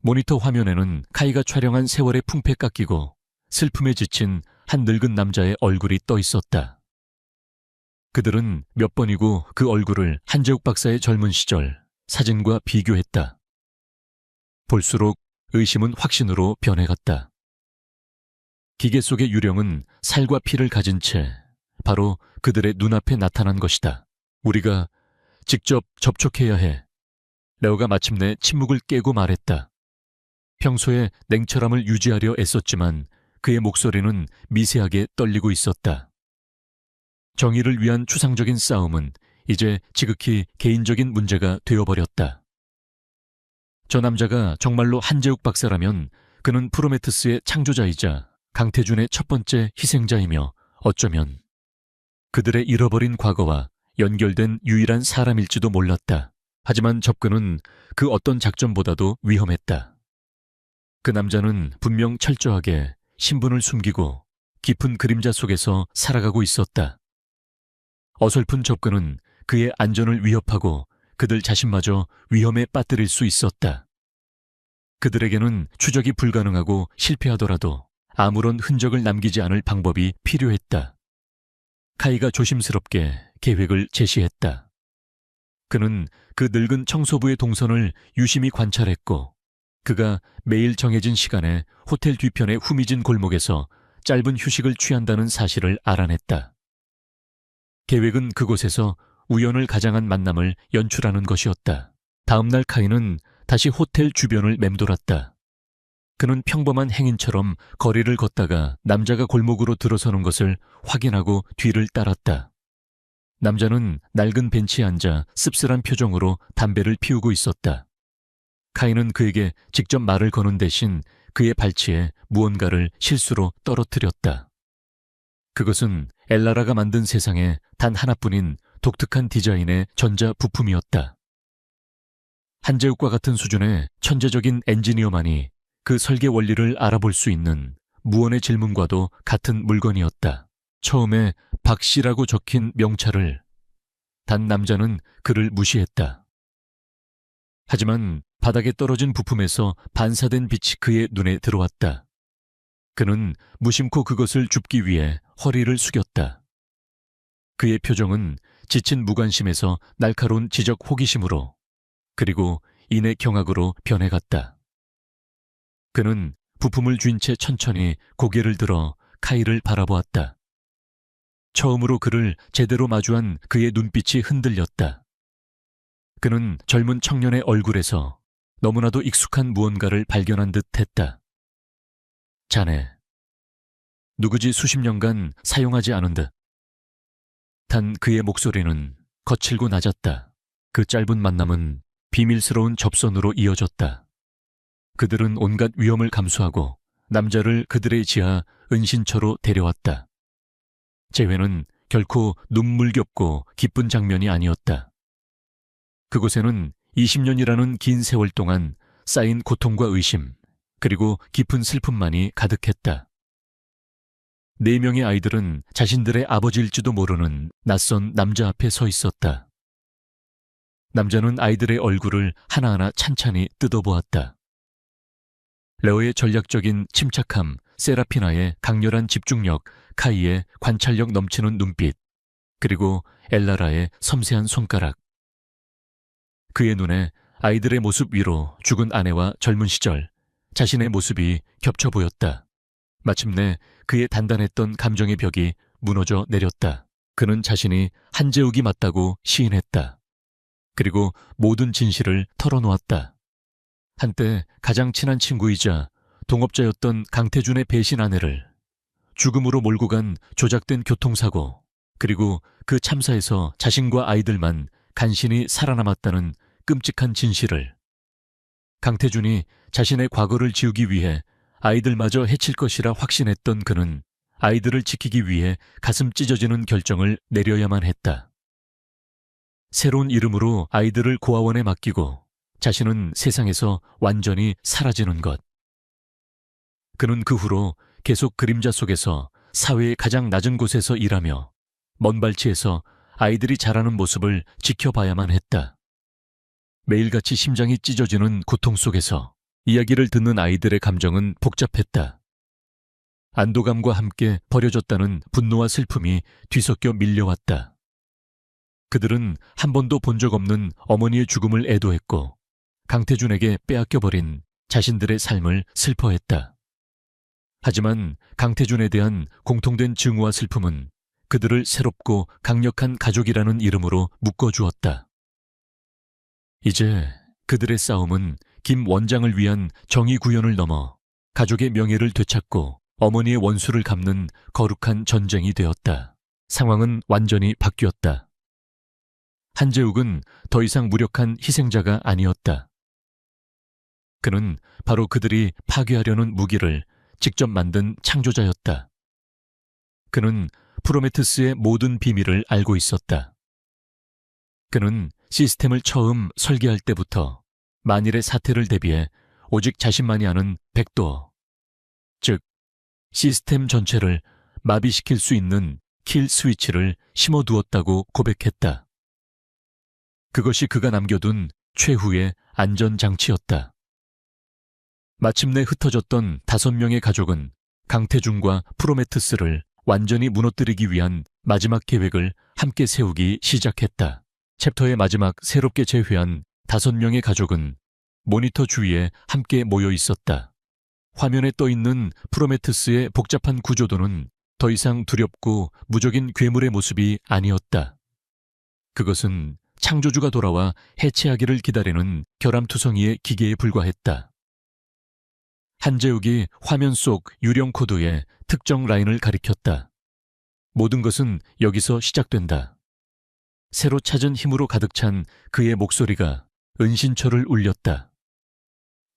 모니터 화면에는 카이가 촬영한 세월의 풍패 깎이고 슬픔에 지친 한 늙은 남자의 얼굴이 떠 있었다. 그들은 몇 번이고 그 얼굴을 한재욱 박사의 젊은 시절 사진과 비교했다. 볼수록 의심은 확신으로 변해갔다. 기계 속의 유령은 살과 피를 가진 채 바로 그들의 눈앞에 나타난 것이다. 우리가 직접 접촉해야 해. 레오가 마침내 침묵을 깨고 말했다. 평소에 냉철함을 유지하려 애썼지만 그의 목소리는 미세하게 떨리고 있었다. 정의를 위한 추상적인 싸움은 이제 지극히 개인적인 문제가 되어버렸다. 저 남자가 정말로 한재욱 박사라면 그는 프로메테스의 창조자이자 강태준의 첫 번째 희생자이며 어쩌면 그들의 잃어버린 과거와 연결된 유일한 사람일지도 몰랐다. 하지만 접근은 그 어떤 작전보다도 위험했다. 그 남자는 분명 철저하게 신분을 숨기고 깊은 그림자 속에서 살아가고 있었다. 어설픈 접근은 그의 안전을 위협하고 그들 자신마저 위험에 빠뜨릴 수 있었다. 그들에게는 추적이 불가능하고 실패하더라도 아무런 흔적을 남기지 않을 방법이 필요했다. 카이가 조심스럽게 계획을 제시했다. 그는 그 늙은 청소부의 동선을 유심히 관찰했고 그가 매일 정해진 시간에 호텔 뒤편의 후미진 골목에서 짧은 휴식을 취한다는 사실을 알아냈다. 계획은 그곳에서 우연을 가장한 만남을 연출하는 것이었다. 다음 날 카이는 다시 호텔 주변을 맴돌았다. 그는 평범한 행인처럼 거리를 걷다가 남자가 골목으로 들어서는 것을 확인하고 뒤를 따랐다. 남자는 낡은 벤치에 앉아 씁쓸한 표정으로 담배를 피우고 있었다. 카이는 그에게 직접 말을 거는 대신 그의 발치에 무언가를 실수로 떨어뜨렸다. 그것은 엘라라가 만든 세상에 단 하나뿐인 독특한 디자인의 전자 부품이었다. 한재욱과 같은 수준의 천재적인 엔지니어만이 그 설계 원리를 알아볼 수 있는 무언의 질문과도 같은 물건이었다. 처음에 박씨라고 적힌 명찰을 단 남자는 그를 무시했다. 하지만 바닥에 떨어진 부품에서 반사된 빛이 그의 눈에 들어왔다. 그는 무심코 그것을 줍기 위해 허리를 숙였다. 그의 표정은 지친 무관심에서 날카로운 지적 호기심으로 그리고 이내 경악으로 변해갔다. 그는 부품을 쥔 채 천천히 고개를 들어 카이를 바라보았다. 처음으로 그를 제대로 마주한 그의 눈빛이 흔들렸다. 그는 젊은 청년의 얼굴에서 너무나도 익숙한 무언가를 발견한 듯 했다. 자네, 누구지 수십 년간 사용하지 않은 듯. 단 그의 목소리는 거칠고 낮았다. 그 짧은 만남은 비밀스러운 접선으로 이어졌다. 그들은 온갖 위험을 감수하고 남자를 그들의 지하 은신처로 데려왔다. 재회는 결코 눈물겹고 기쁜 장면이 아니었다. 그곳에는 20년이라는 긴 세월 동안 쌓인 고통과 의심, 그리고 깊은 슬픔만이 가득했다. 4명의 아이들은 자신들의 아버지일지도 모르는 낯선 남자 앞에 서 있었다. 남자는 아이들의 얼굴을 하나하나 찬찬히 뜯어보았다. 레오의 전략적인 침착함, 세라피나의 강렬한 집중력, 카이의 관찰력 넘치는 눈빛, 그리고 엘라라의 섬세한 손가락. 그의 눈에 아이들의 모습 위로 죽은 아내와 젊은 시절, 자신의 모습이 겹쳐 보였다. 마침내 그의 단단했던 감정의 벽이 무너져 내렸다. 그는 자신이 한재욱이 맞다고 시인했다. 그리고 모든 진실을 털어놓았다. 한때 가장 친한 친구이자 동업자였던 강태준의 배신 아내를 죽음으로 몰고 간 조작된 교통사고, 그리고 그 참사에서 자신과 아이들만 간신히 살아남았다는 끔찍한 진실을. 강태준이 자신의 과거를 지우기 위해 아이들마저 해칠 것이라 확신했던 그는 아이들을 지키기 위해 가슴 찢어지는 결정을 내려야만 했다. 새로운 이름으로 아이들을 고아원에 맡기고 자신은 세상에서 완전히 사라지는 것. 그는 그 후로 계속 그림자 속에서 사회의 가장 낮은 곳에서 일하며 먼 발치에서 아이들이 자라는 모습을 지켜봐야만 했다. 매일같이 심장이 찢어지는 고통 속에서 이야기를 듣는 아이들의 감정은 복잡했다. 안도감과 함께 버려졌다는 분노와 슬픔이 뒤섞여 밀려왔다. 그들은 한 번도 본 적 없는 어머니의 죽음을 애도했고 강태준에게 빼앗겨버린 자신들의 삶을 슬퍼했다. 하지만 강태준에 대한 공통된 증오와 슬픔은 그들을 새롭고 강력한 가족이라는 이름으로 묶어주었다. 이제 그들의 싸움은 김 원장을 위한 정의 구현을 넘어 가족의 명예를 되찾고 어머니의 원수를 갚는 거룩한 전쟁이 되었다. 상황은 완전히 바뀌었다. 한재욱은 더 이상 무력한 희생자가 아니었다. 그는 바로 그들이 파괴하려는 무기를 직접 만든 창조자였다. 그는 프로메테스의 모든 비밀을 알고 있었다. 그는 시스템을 처음 설계할 때부터 만일의 사태를 대비해 오직 자신만이 아는 백도어, 즉 시스템 전체를 마비시킬 수 있는 킬 스위치를 심어두었다고 고백했다. 그것이 그가 남겨둔 최후의 안전장치였다. 마침내 흩어졌던 5명의 가족은 강태준과 프로메테스를 완전히 무너뜨리기 위한 마지막 계획을 함께 세우기 시작했다. 챕터의 마지막 새롭게 재회한 5명의 가족은 모니터 주위에 함께 모여 있었다. 화면에 떠있는 프로메테스의 복잡한 구조도는 더 이상 두렵고 무적인 괴물의 모습이 아니었다. 그것은 창조주가 돌아와 해체하기를 기다리는 결함투성이의 기계에 불과했다. 한재욱이 화면 속 유령 코드에 특정 라인을 가리켰다. 모든 것은 여기서 시작된다. 새로 찾은 힘으로 가득 찬 그의 목소리가 은신처를 울렸다.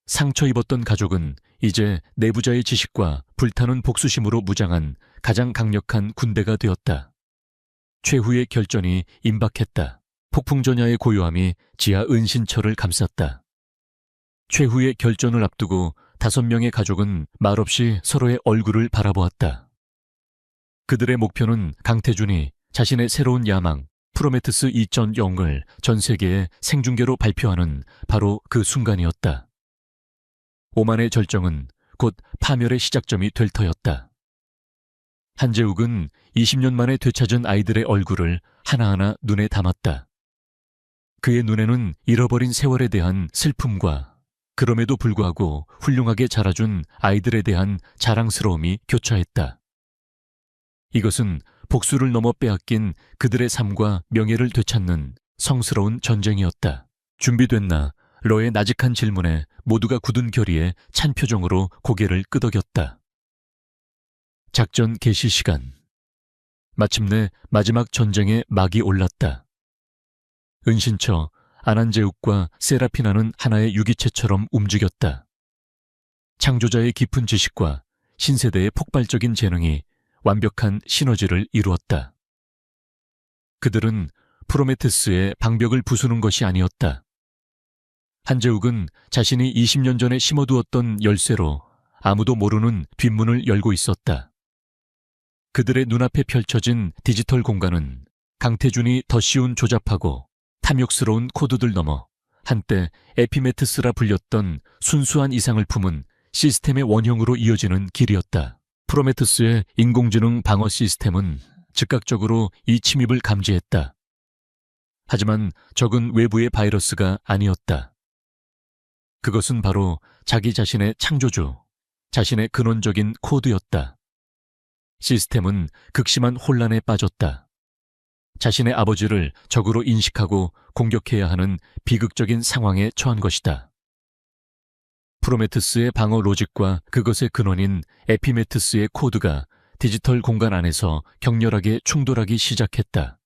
상처 입었던 가족은 이제 내부자의 지식과 불타는 복수심으로 무장한 가장 강력한 군대가 되었다. 최후의 결전이 임박했다. 폭풍전야의 고요함이 지하 은신처를 감쌌다. 최후의 결전을 앞두고 5명의 가족은 말없이 서로의 얼굴을 바라보았다. 그들의 목표는 강태준이 자신의 새로운 야망 프로메테스 2.0을 전 세계에 생중계로 발표하는 바로 그 순간이었다. 오만의 절정은 곧 파멸의 시작점이 될 터였다. 한재욱은 20년 만에 되찾은 아이들의 얼굴을 하나하나 눈에 담았다. 그의 눈에는 잃어버린 세월에 대한 슬픔과 그럼에도 불구하고 훌륭하게 자라준 아이들에 대한 자랑스러움이 교차했다. 이것은 복수를 넘어 빼앗긴 그들의 삶과 명예를 되찾는 성스러운 전쟁이었다. 준비됐나? 러의 나직한 질문에 모두가 굳은 결의에 찬 표정으로 고개를 끄덕였다. 작전 개시 시간. 마침내 마지막 전쟁의 막이 올랐다. 은신처 아난제욱과 세라피나는 하나의 유기체처럼 움직였다. 창조자의 깊은 지식과 신세대의 폭발적인 재능이 완벽한 시너지를 이루었다. 그들은 프로메테스의 방벽을 부수는 것이 아니었다. 한재욱은 자신이 20년 전에 심어두었던 열쇠로 아무도 모르는 뒷문을 열고 있었다. 그들의 눈앞에 펼쳐진 디지털 공간은 강태준이 더 쉬운 조잡하고 탐욕스러운 코드들 넘어 한때 에피메테스라 불렸던 순수한 이상을 품은 시스템의 원형으로 이어지는 길이었다. 프로메테스의 인공지능 방어 시스템은 즉각적으로 이 침입을 감지했다. 하지만 적은 외부의 바이러스가 아니었다. 그것은 바로 자기 자신의 창조주, 자신의 근원적인 코드였다. 시스템은 극심한 혼란에 빠졌다. 자신의 아버지를 적으로 인식하고 공격해야 하는 비극적인 상황에 처한 것이다. 프로메테스의 방어 로직과 그것의 근원인 에피메테스의 코드가 디지털 공간 안에서 격렬하게 충돌하기 시작했다.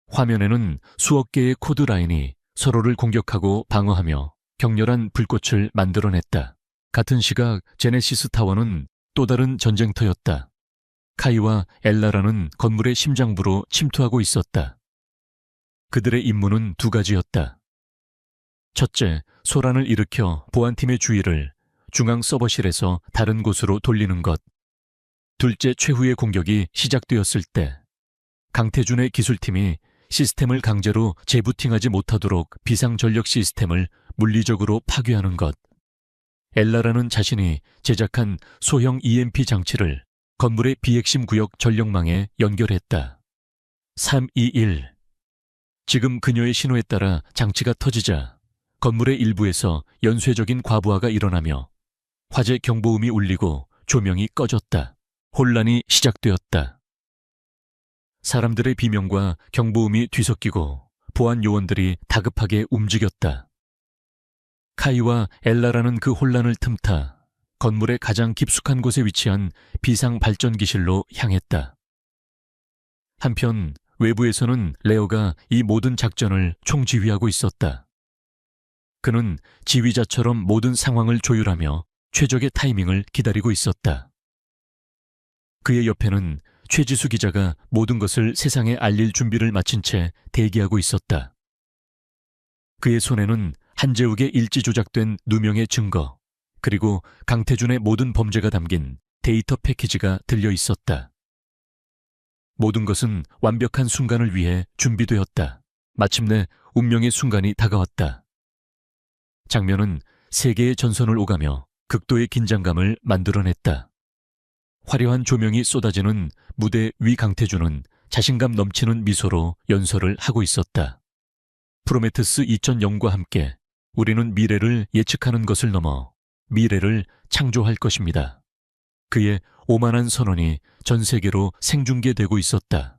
화면에는 수억 개의 코드 라인이 서로를 공격하고 방어하며 격렬한 불꽃을 만들어냈다. 같은 시각 제네시스 타워는 또 다른 전쟁터였다. 카이와 엘라라는 건물의 심장부로 침투하고 있었다. 그들의 임무는 2가지였다. 첫째, 소란을 일으켜 보안팀의 주의를 중앙 서버실에서 다른 곳으로 돌리는 것. 둘째 최후의 공격이 시작되었을 때 강태준의 기술팀이 시스템을 강제로 재부팅하지 못하도록 비상전력 시스템을 물리적으로 파괴하는 것. 엘라라는 자신이 제작한 소형 EMP 장치를 건물의 비핵심 구역 전력망에 연결했다. 321. 지금 그녀의 신호에 따라 장치가 터지자 건물의 일부에서 연쇄적인 과부하가 일어나며 화재 경보음이 울리고 조명이 꺼졌다. 혼란이 시작되었다. 사람들의 비명과 경보음이 뒤섞이고 보안 요원들이 다급하게 움직였다. 카이와 엘라라는 그 혼란을 틈타 건물의 가장 깊숙한 곳에 위치한 비상 발전기실로 향했다. 한편 외부에서는 레오가 이 모든 작전을 총지휘하고 있었다. 그는 지휘자처럼 모든 상황을 조율하며 최적의 타이밍을 기다리고 있었다. 그의 옆에는 최지수 기자가 모든 것을 세상에 알릴 준비를 마친 채 대기하고 있었다. 그의 손에는 한재욱의 일지 조작된 누명의 증거, 그리고 강태준의 모든 범죄가 담긴 데이터 패키지가 들려 있었다. 모든 것은 완벽한 순간을 위해 준비되었다. 마침내 운명의 순간이 다가왔다. 장면은 세계의 전선을 오가며 극도의 긴장감을 만들어냈다. 화려한 조명이 쏟아지는 무대 위 강태준은 자신감 넘치는 미소로 연설을 하고 있었다. 프로메테스 2000과 함께 우리는 미래를 예측하는 것을 넘어 미래를 창조할 것입니다. 그의 오만한 선언이 전 세계로 생중계되고 있었다.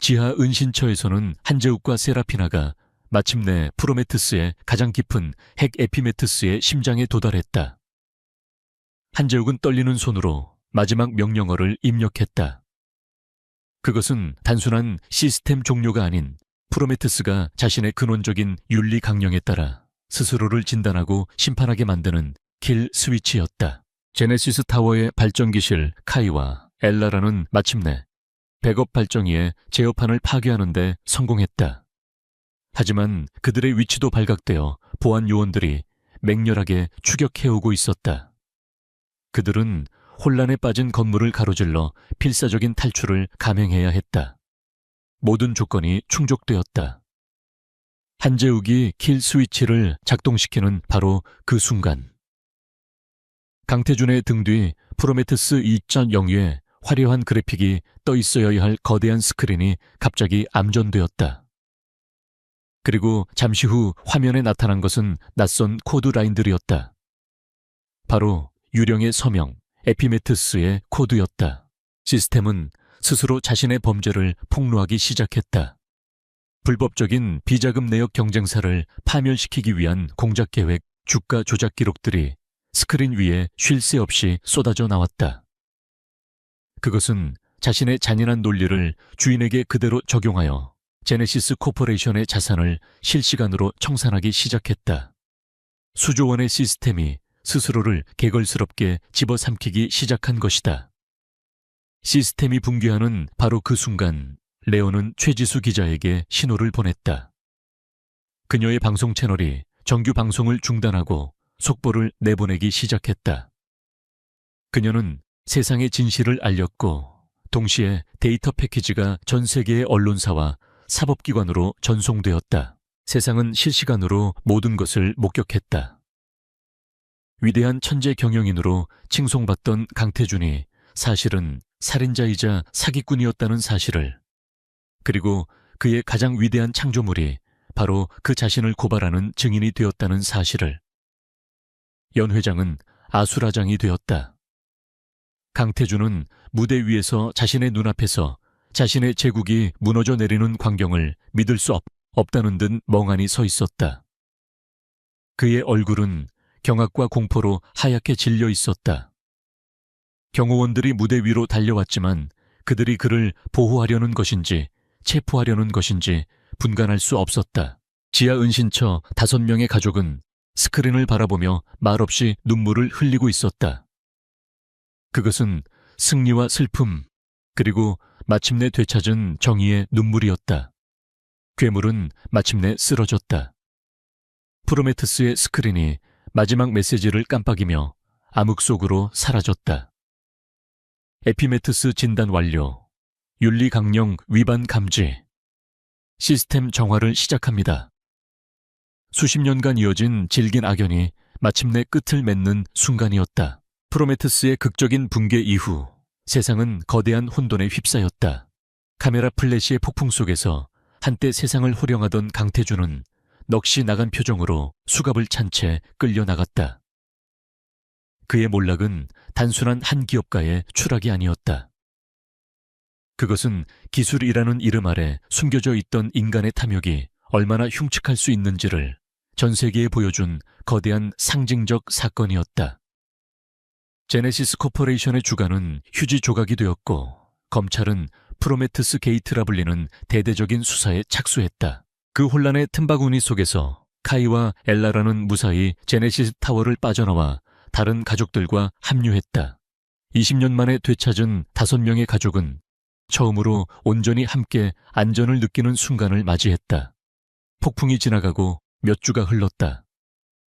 지하 은신처에서는 한재욱과 세라피나가 마침내 프로메테스의 가장 깊은 핵 에피메테스의 심장에 도달했다. 한재욱은 떨리는 손으로 마지막 명령어를 입력했다. 그것은 단순한 시스템 종료가 아닌 프로메테스가 자신의 근원적인 윤리 강령에 따라 스스로를 진단하고 심판하게 만드는 킬 스위치였다. 제네시스 타워의 발전기실 카이와 엘라라는 마침내 백업 발전기의 제어판을 파괴하는 데 성공했다. 하지만 그들의 위치도 발각되어 보안 요원들이 맹렬하게 추격해오고 있었다. 그들은 혼란에 빠진 건물을 가로질러 필사적인 탈출을 감행해야 했다. 모든 조건이 충족되었다. 한재욱이 킬 스위치를 작동시키는 바로 그 순간 강태준의 등 뒤 프로메테스 2.0의 화려한 그래픽이 떠 있어야 할 거대한 스크린이 갑자기 암전되었다. 그리고 잠시 후 화면에 나타난 것은 낯선 코드 라인들이었다. 바로 유령의 서명 에피메테스의 코드였다. 시스템은 스스로 자신의 범죄를 폭로하기 시작했다. 불법적인 비자금 내역 경쟁사를 파멸시키기 위한 공작 계획 주가 조작 기록들이 스크린 위에 쉴 새 없이 쏟아져 나왔다. 그것은 자신의 잔인한 논리를 주인에게 그대로 적용하여 제네시스 코퍼레이션의 자산을 실시간으로 청산하기 시작했다. 수조 원의 시스템이 스스로를 개걸스럽게 집어삼키기 시작한 것이다. 시스템이 붕괴하는 바로 그 순간 레오는 최지수 기자에게 신호를 보냈다. 그녀의 방송 채널이 정규 방송을 중단하고 속보를 내보내기 시작했다. 그녀는 세상의 진실을 알렸고 동시에 데이터 패키지가 전 세계의 언론사와 사법기관으로 전송되었다. 세상은 실시간으로 모든 것을 목격했다. 위대한 천재 경영인으로 칭송받던 강태준이 사실은 살인자이자 사기꾼이었다는 사실을, 그리고 그의 가장 위대한 창조물이 바로 그 자신을 고발하는 증인이 되었다는 사실을. 연 회장은 아수라장이 되었다. 강태준은 무대 위에서 자신의 눈앞에서 자신의 제국이 무너져 내리는 광경을 믿을 수 없다는 듯 멍하니 서 있었다. 그의 얼굴은 경악과 공포로 하얗게 질려 있었다. 경호원들이 무대 위로 달려왔지만 그들이 그를 보호하려는 것인지 체포하려는 것인지 분간할 수 없었다. 지하 은신처 5명의 가족은 스크린을 바라보며 말없이 눈물을 흘리고 있었다. 그것은 승리와 슬픔, 그리고 마침내 되찾은 정의의 눈물이었다. 괴물은 마침내 쓰러졌다. 프로메테스의 스크린이 마지막 메시지를 깜빡이며 암흑 속으로 사라졌다. 에피메트스 진단 완료. 윤리 강령 위반 감지. 시스템 정화를 시작합니다. 수십 년간 이어진 질긴 악연이 마침내 끝을 맺는 순간이었다. 프로메테스의 극적인 붕괴 이후 세상은 거대한 혼돈에 휩싸였다. 카메라 플래시의 폭풍 속에서 한때 세상을 호령하던 강태준은 넋이 나간 표정으로 수갑을 찬 채 끌려나갔다. 그의 몰락은 단순한 한 기업가의 추락이 아니었다. 그것은 기술이라는 이름 아래 숨겨져 있던 인간의 탐욕이 얼마나 흉측할 수 있는지를 전 세계에 보여준 거대한 상징적 사건이었다. 제네시스 코퍼레이션의 주가는 휴지 조각이 되었고 검찰은 프로메테스 게이트라 불리는 대대적인 수사에 착수했다. 그 혼란의 틈바구니 속에서 카이와 엘라라는 무사히 제네시스 타워를 빠져나와 다른 가족들과 합류했다. 20년 만에 되찾은 5명의 가족은 처음으로 온전히 함께 안전을 느끼는 순간을 맞이했다. 폭풍이 지나가고 몇 주가 흘렀다.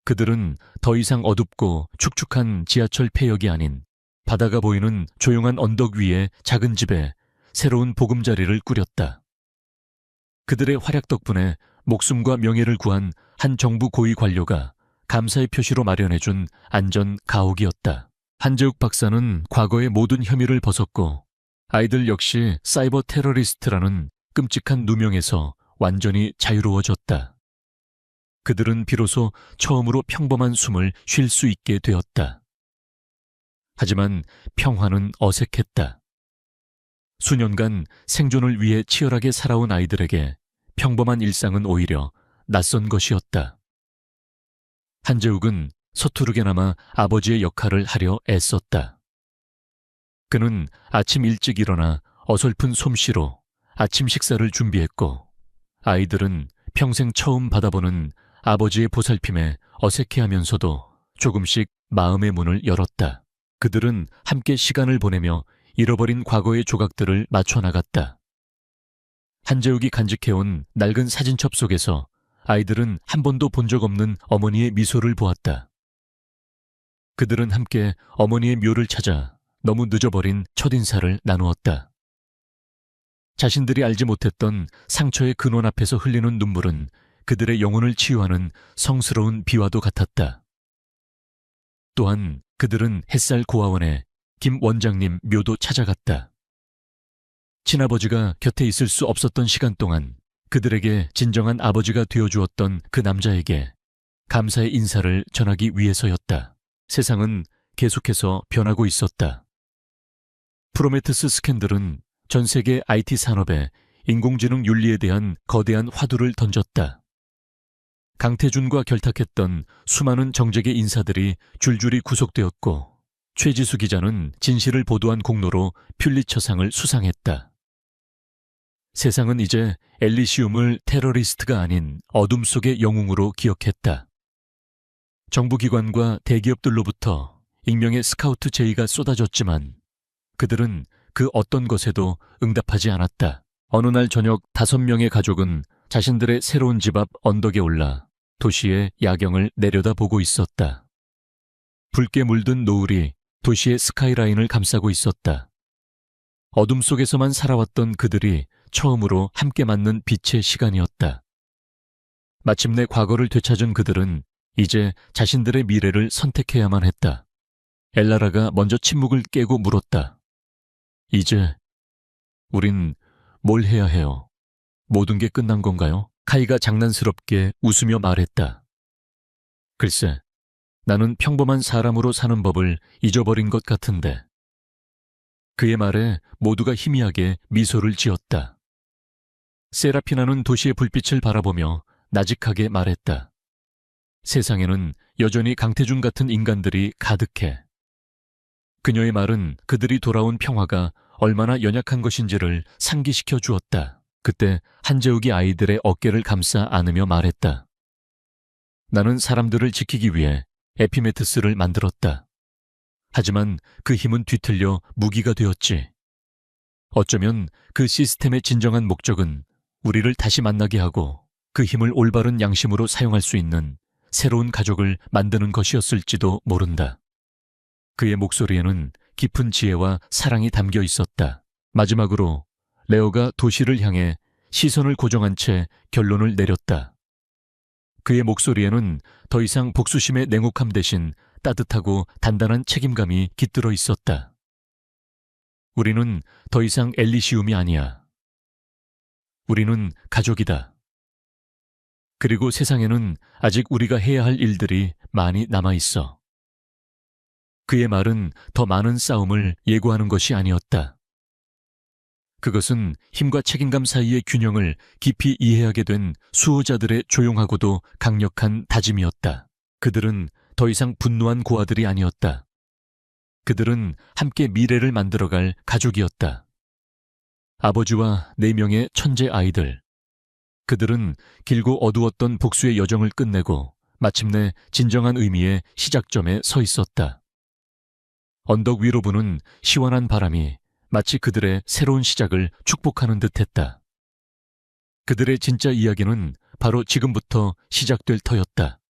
그들은 더 이상 어둡고 축축한 지하철 폐역이 아닌 바다가 보이는 조용한 언덕 위의 작은 집에 새로운 보금자리를 꾸렸다. 그들의 활약 덕분에 목숨과 명예를 구한 한 정부 고위 관료가 감사의 표시로 마련해준 안전 가옥이었다. 한재욱 박사는 과거의 모든 혐의를 벗었고 아이들 역시 사이버 테러리스트라는 끔찍한 누명에서 완전히 자유로워졌다. 그들은 비로소 처음으로 평범한 숨을 쉴 수 있게 되었다. 하지만 평화는 어색했다. 수년간 생존을 위해 치열하게 살아온 아이들에게 평범한 일상은 오히려 낯선 것이었다. 한재욱은 서투르게나마 아버지의 역할을 하려 애썼다. 그는 아침 일찍 일어나 어설픈 솜씨로 아침 식사를 준비했고 아이들은 평생 처음 받아보는 아버지의 보살핌에 어색해하면서도 조금씩 마음의 문을 열었다. 그들은 함께 시간을 보내며 잃어버린 과거의 조각들을 맞춰나갔다. 한재욱이 간직해온 낡은 사진첩 속에서 아이들은 한 번도 본 적 없는 어머니의 미소를 보았다. 그들은 함께 어머니의 묘를 찾아 너무 늦어버린 첫인사를 나누었다. 자신들이 알지 못했던 상처의 근원 앞에서 흘리는 눈물은 그들의 영혼을 치유하는 성스러운 비와도 같았다. 또한 그들은 햇살 고아원에 김 원장님 묘도 찾아갔다. 친아버지가 곁에 있을 수 없었던 시간 동안 그들에게 진정한 아버지가 되어주었던 그 남자에게 감사의 인사를 전하기 위해서였다. 세상은 계속해서 변하고 있었다. 프로메테스 스캔들은 전 세계 IT 산업에 인공지능 윤리에 대한 거대한 화두를 던졌다. 강태준과 결탁했던 수많은 정재계 인사들이 줄줄이 구속되었고 최지수 기자는 진실을 보도한 공로로 퓰리처상을 수상했다. 세상은 이제 엘리시움을 테러리스트가 아닌 어둠 속의 영웅으로 기억했다. 정부기관과 대기업들로부터 익명의 스카우트 제의가 쏟아졌지만 그들은 그 어떤 것에도 응답하지 않았다. 어느 날 저녁 5명의 가족은 자신들의 새로운 집 앞 언덕에 올라 도시의 야경을 내려다보고 있었다. 붉게 물든 노을이 도시의 스카이라인을 감싸고 있었다. 어둠 속에서만 살아왔던 그들이 처음으로 함께 맞는 빛의 시간이었다. 마침내 과거를 되찾은 그들은 이제 자신들의 미래를 선택해야만 했다. 엘라라가 먼저 침묵을 깨고 물었다. 이제 우린 뭘 해야 해요? 모든 게 끝난 건가요? 카이가 장난스럽게 웃으며 말했다. 글쎄, 나는 평범한 사람으로 사는 법을 잊어버린 것 같은데. 그의 말에 모두가 희미하게 미소를 지었다. 세라피나는 도시의 불빛을 바라보며 나직하게 말했다. 세상에는 여전히 강태준 같은 인간들이 가득해. 그녀의 말은 그들이 돌아온 평화가 얼마나 연약한 것인지를 상기시켜 주었다. 그때 한재욱이 아이들의 어깨를 감싸 안으며 말했다. 나는 사람들을 지키기 위해 에피메트스를 만들었다. 하지만 그 힘은 뒤틀려 무기가 되었지. 어쩌면 그 시스템의 진정한 목적은 우리를 다시 만나게 하고 그 힘을 올바른 양심으로 사용할 수 있는 새로운 가족을 만드는 것이었을지도 모른다. 그의 목소리에는 깊은 지혜와 사랑이 담겨 있었다. 마지막으로 레오가 도시를 향해 시선을 고정한 채 결론을 내렸다. 그의 목소리에는 더 이상 복수심의 냉혹함 대신 따뜻하고 단단한 책임감이 깃들어 있었다. 우리는 더 이상 엘리시움이 아니야. 우리는 가족이다. 그리고 세상에는 아직 우리가 해야 할 일들이 많이 남아 있어. 그의 말은 더 많은 싸움을 예고하는 것이 아니었다. 그것은 힘과 책임감 사이의 균형을 깊이 이해하게 된 수호자들의 조용하고도 강력한 다짐이었다. 그들은 더 이상 분노한 고아들이 아니었다. 그들은 함께 미래를 만들어갈 가족이었다. 아버지와 4명의 천재 아이들. 그들은 길고 어두웠던 복수의 여정을 끝내고 마침내 진정한 의미의 시작점에 서 있었다. 언덕 위로 부는 시원한 바람이 마치 그들의 새로운 시작을 축복하는 듯했다. 그들의 진짜 이야기는 바로 지금부터 시작될 터였다.